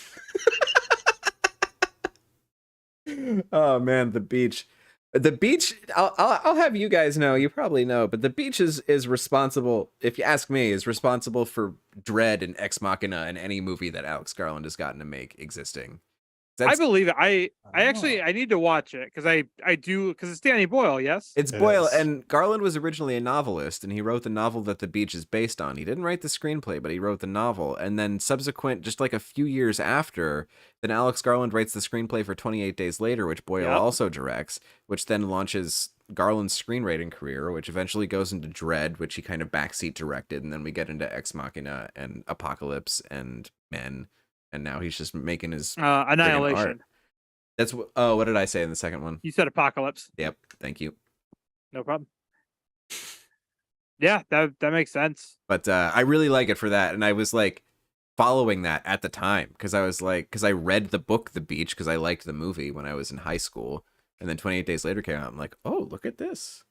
Speaker 9: Oh man, The Beach. The Beach, I'll have you guys know, you probably know, but The Beach is responsible, if you ask me, is responsible for Dread and Ex Machina and any movie that Alex Garland has gotten to make existing.
Speaker 10: I believe it. I actually I need to watch it because I do because it's Danny Boyle. Yes,
Speaker 9: It's
Speaker 4: It
Speaker 9: Boyle,
Speaker 4: is.
Speaker 9: and Garland was originally a novelist, and he wrote the novel that The Beach is based on. He didn't write the screenplay, but he wrote the novel. And then subsequent, just like a few years after, then Alex Garland writes the screenplay for 28 Days Later, which Boyle
Speaker 10: Yep.
Speaker 9: also directs, which then launches Garland's screenwriting career, which eventually goes into Dread, which he kind of backseat directed, and then we get into Ex Machina and Apocalypse and Men, and now he's just making his friggin'
Speaker 10: Annihilation.
Speaker 9: art. That's what did I say in the second one?
Speaker 10: You said Apocalypse.
Speaker 9: Yep. Thank you.
Speaker 10: No problem. Yeah, that makes sense.
Speaker 9: But I really like it for that, and I was like following that at the time because I read the book The Beach because I liked the movie when I was in high school, and then 28 Days Later came out. I'm like, oh, look at this.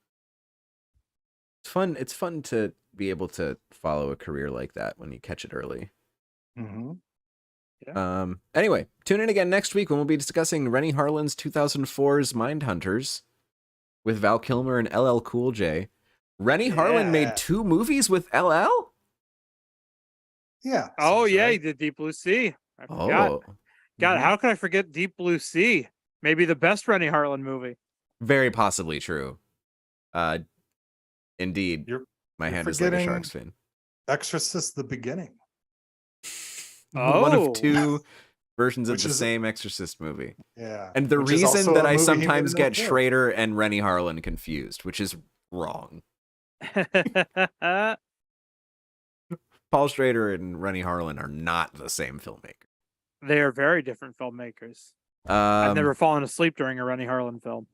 Speaker 9: It's fun. It's fun to be able to follow a career like that when you catch it early.
Speaker 4: Mm-hmm.
Speaker 9: Anyway, tune in again next week when we'll be discussing Rennie Harlin's 2004's Mindhunters with Val Kilmer and LL Cool J. Rennie Harlin made 2 movies with LL?
Speaker 4: Yeah.
Speaker 10: Oh, yeah,
Speaker 4: right.
Speaker 10: he did Deep Blue Sea. I forgot.
Speaker 9: Oh.
Speaker 10: God, how could I forget Deep Blue Sea? Maybe the best Rennie Harlin movie.
Speaker 9: Very possibly true. Indeed. My hand is like a shark's fin.
Speaker 4: Exorcist: The Beginning.
Speaker 9: One of 2 versions of the same Exorcist movie.
Speaker 4: Yeah.
Speaker 9: And the
Speaker 4: Which is
Speaker 9: reason
Speaker 4: also
Speaker 9: that
Speaker 4: a
Speaker 9: I
Speaker 4: movie he
Speaker 9: sometimes
Speaker 4: made
Speaker 9: get
Speaker 4: in 04.
Speaker 9: Schrader and Rennie Harlin confused, which is wrong. Paul Schrader and Rennie Harlin are not the same filmmaker.
Speaker 10: They are very different filmmakers. I've never fallen asleep during a Rennie Harlin film.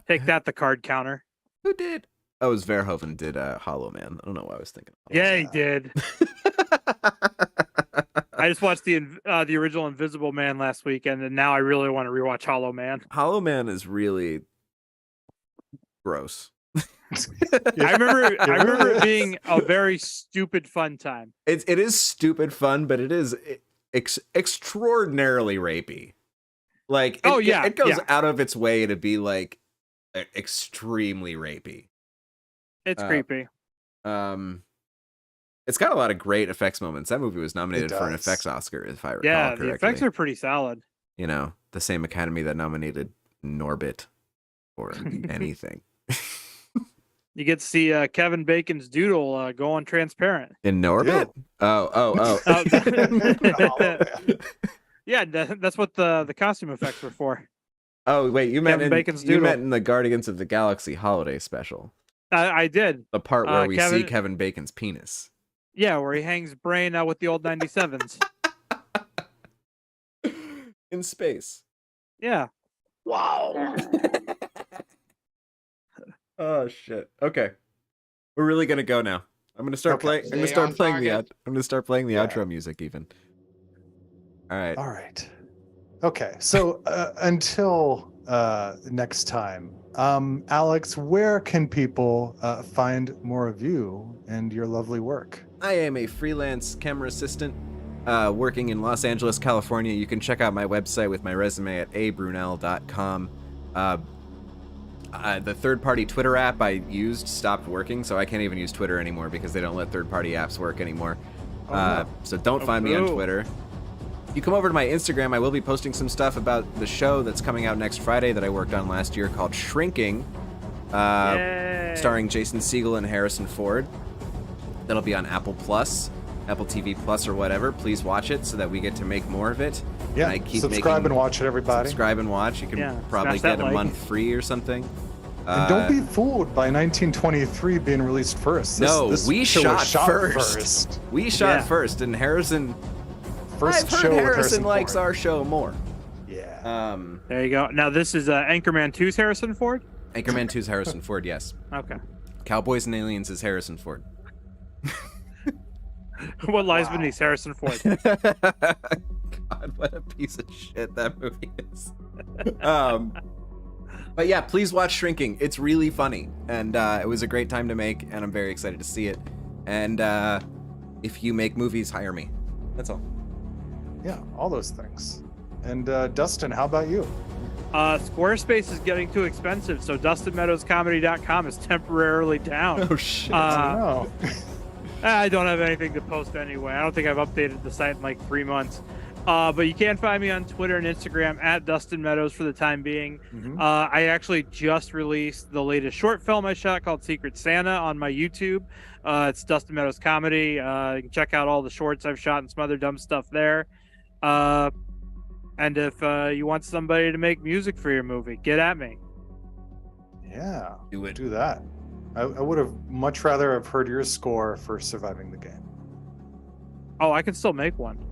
Speaker 10: Take that, the card counter.
Speaker 9: Who did? Oh, it was Verhoeven did Hollow Man. I don't know why I was thinking.
Speaker 10: Yeah, he did. I just watched the original Invisible Man last weekend, and now I really want to rewatch Hollow Man.
Speaker 9: Hollow Man is really gross.
Speaker 10: I remember it being a very stupid fun time.
Speaker 9: It is stupid fun, but it is extraordinarily rapey. Like, it goes out of its way to be like extremely rapey.
Speaker 10: It's creepy.
Speaker 9: It's got a lot of great effects moments. That movie was nominated for an effects Oscar, if I recall correctly.
Speaker 10: Yeah, the effects are pretty solid.
Speaker 9: You know, the same Academy that nominated Norbit for anything.
Speaker 10: You get to see Kevin Bacon's doodle go on transparent.
Speaker 9: In Norbit? Oh.
Speaker 10: Yeah, that's what the costume effects were for.
Speaker 9: Oh, wait, you meant
Speaker 10: Bacon's
Speaker 9: you meant in the Guardians of the Galaxy holiday special.
Speaker 10: I did.
Speaker 9: The part where we see Kevin Bacon's penis.
Speaker 10: Yeah, where he hangs brain out with the old 97s.
Speaker 9: In space.
Speaker 10: Yeah.
Speaker 9: Wow. Oh shit. Okay. We're really gonna go now. I'm gonna start playing. I'm gonna start playing the outro music even. All right.
Speaker 4: Okay. So until next time, Alex, where can people find more of you and your lovely work?
Speaker 9: I am a freelance camera assistant working in Los Angeles, California. You can check out my website with my resume at abrunel.com. The third-party Twitter app I used stopped working, so I can't even use Twitter anymore because they don't let third-party apps work anymore. So don't find me on Twitter. If you come over to my Instagram, I will be posting some stuff about the show that's coming out next Friday that I worked on last year called Shrinking, starring Jason Segel and Harrison Ford. That'll be on Apple Plus, Apple TV Plus or whatever. Please watch it so that we get to make more of it.
Speaker 4: Yeah,
Speaker 9: and I keep
Speaker 4: subscribe and watch it, everybody.
Speaker 9: Subscribe and watch. You can probably get a month free or something.
Speaker 4: And don't be fooled by 1923 being released first.
Speaker 9: We
Speaker 4: shot
Speaker 9: shot first. We shot first, and Harrison.
Speaker 4: First
Speaker 9: I've
Speaker 4: show
Speaker 9: heard
Speaker 4: with
Speaker 9: Harrison likes
Speaker 4: Ford.
Speaker 9: our show more.
Speaker 4: Yeah.
Speaker 10: There you go. Now this is Anchorman 2's Harrison Ford?
Speaker 9: Anchorman 2's Harrison Ford, yes.
Speaker 10: Okay.
Speaker 9: Cowboys and Aliens is Harrison Ford.
Speaker 10: What lies beneath Harrison Ford?
Speaker 9: God, what a piece of shit that movie is. But yeah, please watch Shrinking. It's really funny, and it was a great time to make, and I'm very excited to see it. And if you make movies, hire me. That's all.
Speaker 4: Yeah, all those things. And Dustin, how about you?
Speaker 10: Squarespace is getting too expensive, so DustinMeadowsComedy.com is temporarily down.
Speaker 9: Oh shit!
Speaker 4: No.
Speaker 10: I don't have anything to post anyway. I don't think I've updated the site in like 3 months. But you can find me on Twitter and Instagram at Dustin Meadows for the time being.
Speaker 4: Mm-hmm.
Speaker 10: I actually just released the latest short film I shot called Secret Santa on my YouTube. It's Dustin Meadows Comedy. You can check out all the shorts I've shot and some other dumb stuff there. And if you want somebody to make music for your movie, get at me.
Speaker 4: Yeah,
Speaker 9: Do it.
Speaker 4: do that. I would have much rather have heard your score for Surviving the Game.
Speaker 10: Oh, I can still make one.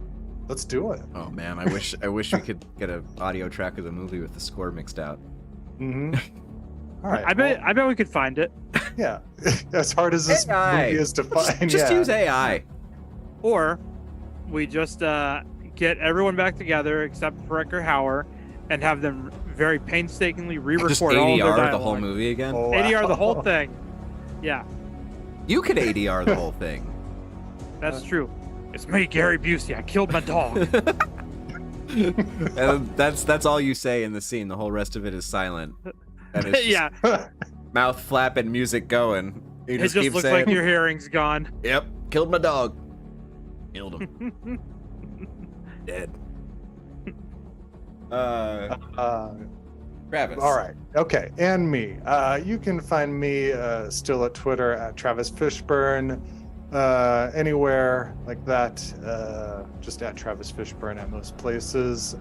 Speaker 4: Let's do it.
Speaker 9: Oh man, I wish we could get an audio track of the movie with the score mixed out.
Speaker 4: Mm-hmm. All right.
Speaker 10: I bet we could find it.
Speaker 4: Yeah. As hard as this
Speaker 9: AI.
Speaker 4: movie is to find.
Speaker 9: Just
Speaker 4: yeah.
Speaker 9: use AI.
Speaker 10: Or we just get everyone back together except for Rutger Hauer and have them very painstakingly re-record
Speaker 9: Just
Speaker 10: all of their
Speaker 9: ADR
Speaker 10: dialogue.
Speaker 9: the whole movie again.
Speaker 4: Oh, wow.
Speaker 10: ADR the whole thing. Yeah,
Speaker 9: You could ADR the whole thing.
Speaker 10: that's true. It's me, Gary Busey. I killed my dog.
Speaker 9: And that's all you say in the scene. The whole rest of it is silent. And it's just
Speaker 10: Yeah,
Speaker 9: mouth flapping, music going. You
Speaker 10: it
Speaker 9: just
Speaker 10: just
Speaker 9: keep
Speaker 10: looks
Speaker 9: saying,
Speaker 10: like your hearing's gone.
Speaker 9: "Yep, killed my dog. Killed him. Dead." Travis.
Speaker 4: All right. Okay. And me. You can find me still at Twitter at Travis Fishburne. Anywhere like that. Just at Travis Fishburne at most places.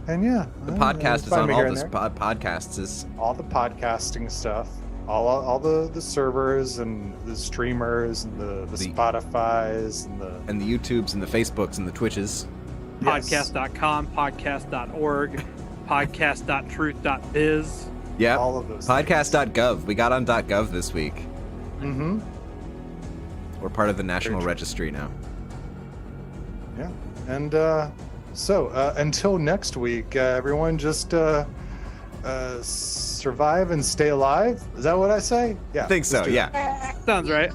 Speaker 4: And yeah.
Speaker 9: The podcast is
Speaker 4: find
Speaker 9: on
Speaker 4: me
Speaker 9: all
Speaker 4: here and
Speaker 9: this
Speaker 4: there.
Speaker 9: podcasts. Is
Speaker 4: All the podcasting stuff. All the servers and the streamers and the Spotify's and the
Speaker 9: the YouTubes and the Facebooks and the Twitches.
Speaker 4: Yes.
Speaker 10: Podcast.com, podcast.org, podcast.truth.biz.
Speaker 9: Yep.
Speaker 4: all of those.
Speaker 9: Podcast.gov. We got on .gov this week.
Speaker 4: Mm-hmm.
Speaker 9: We're part of the National
Speaker 4: true.
Speaker 9: Registry now.
Speaker 4: Yeah. And so until next week, everyone just survive and stay alive. Is that what I say? Yeah.
Speaker 9: I think so,
Speaker 4: let's do
Speaker 9: yeah.
Speaker 4: that.
Speaker 10: Sounds right.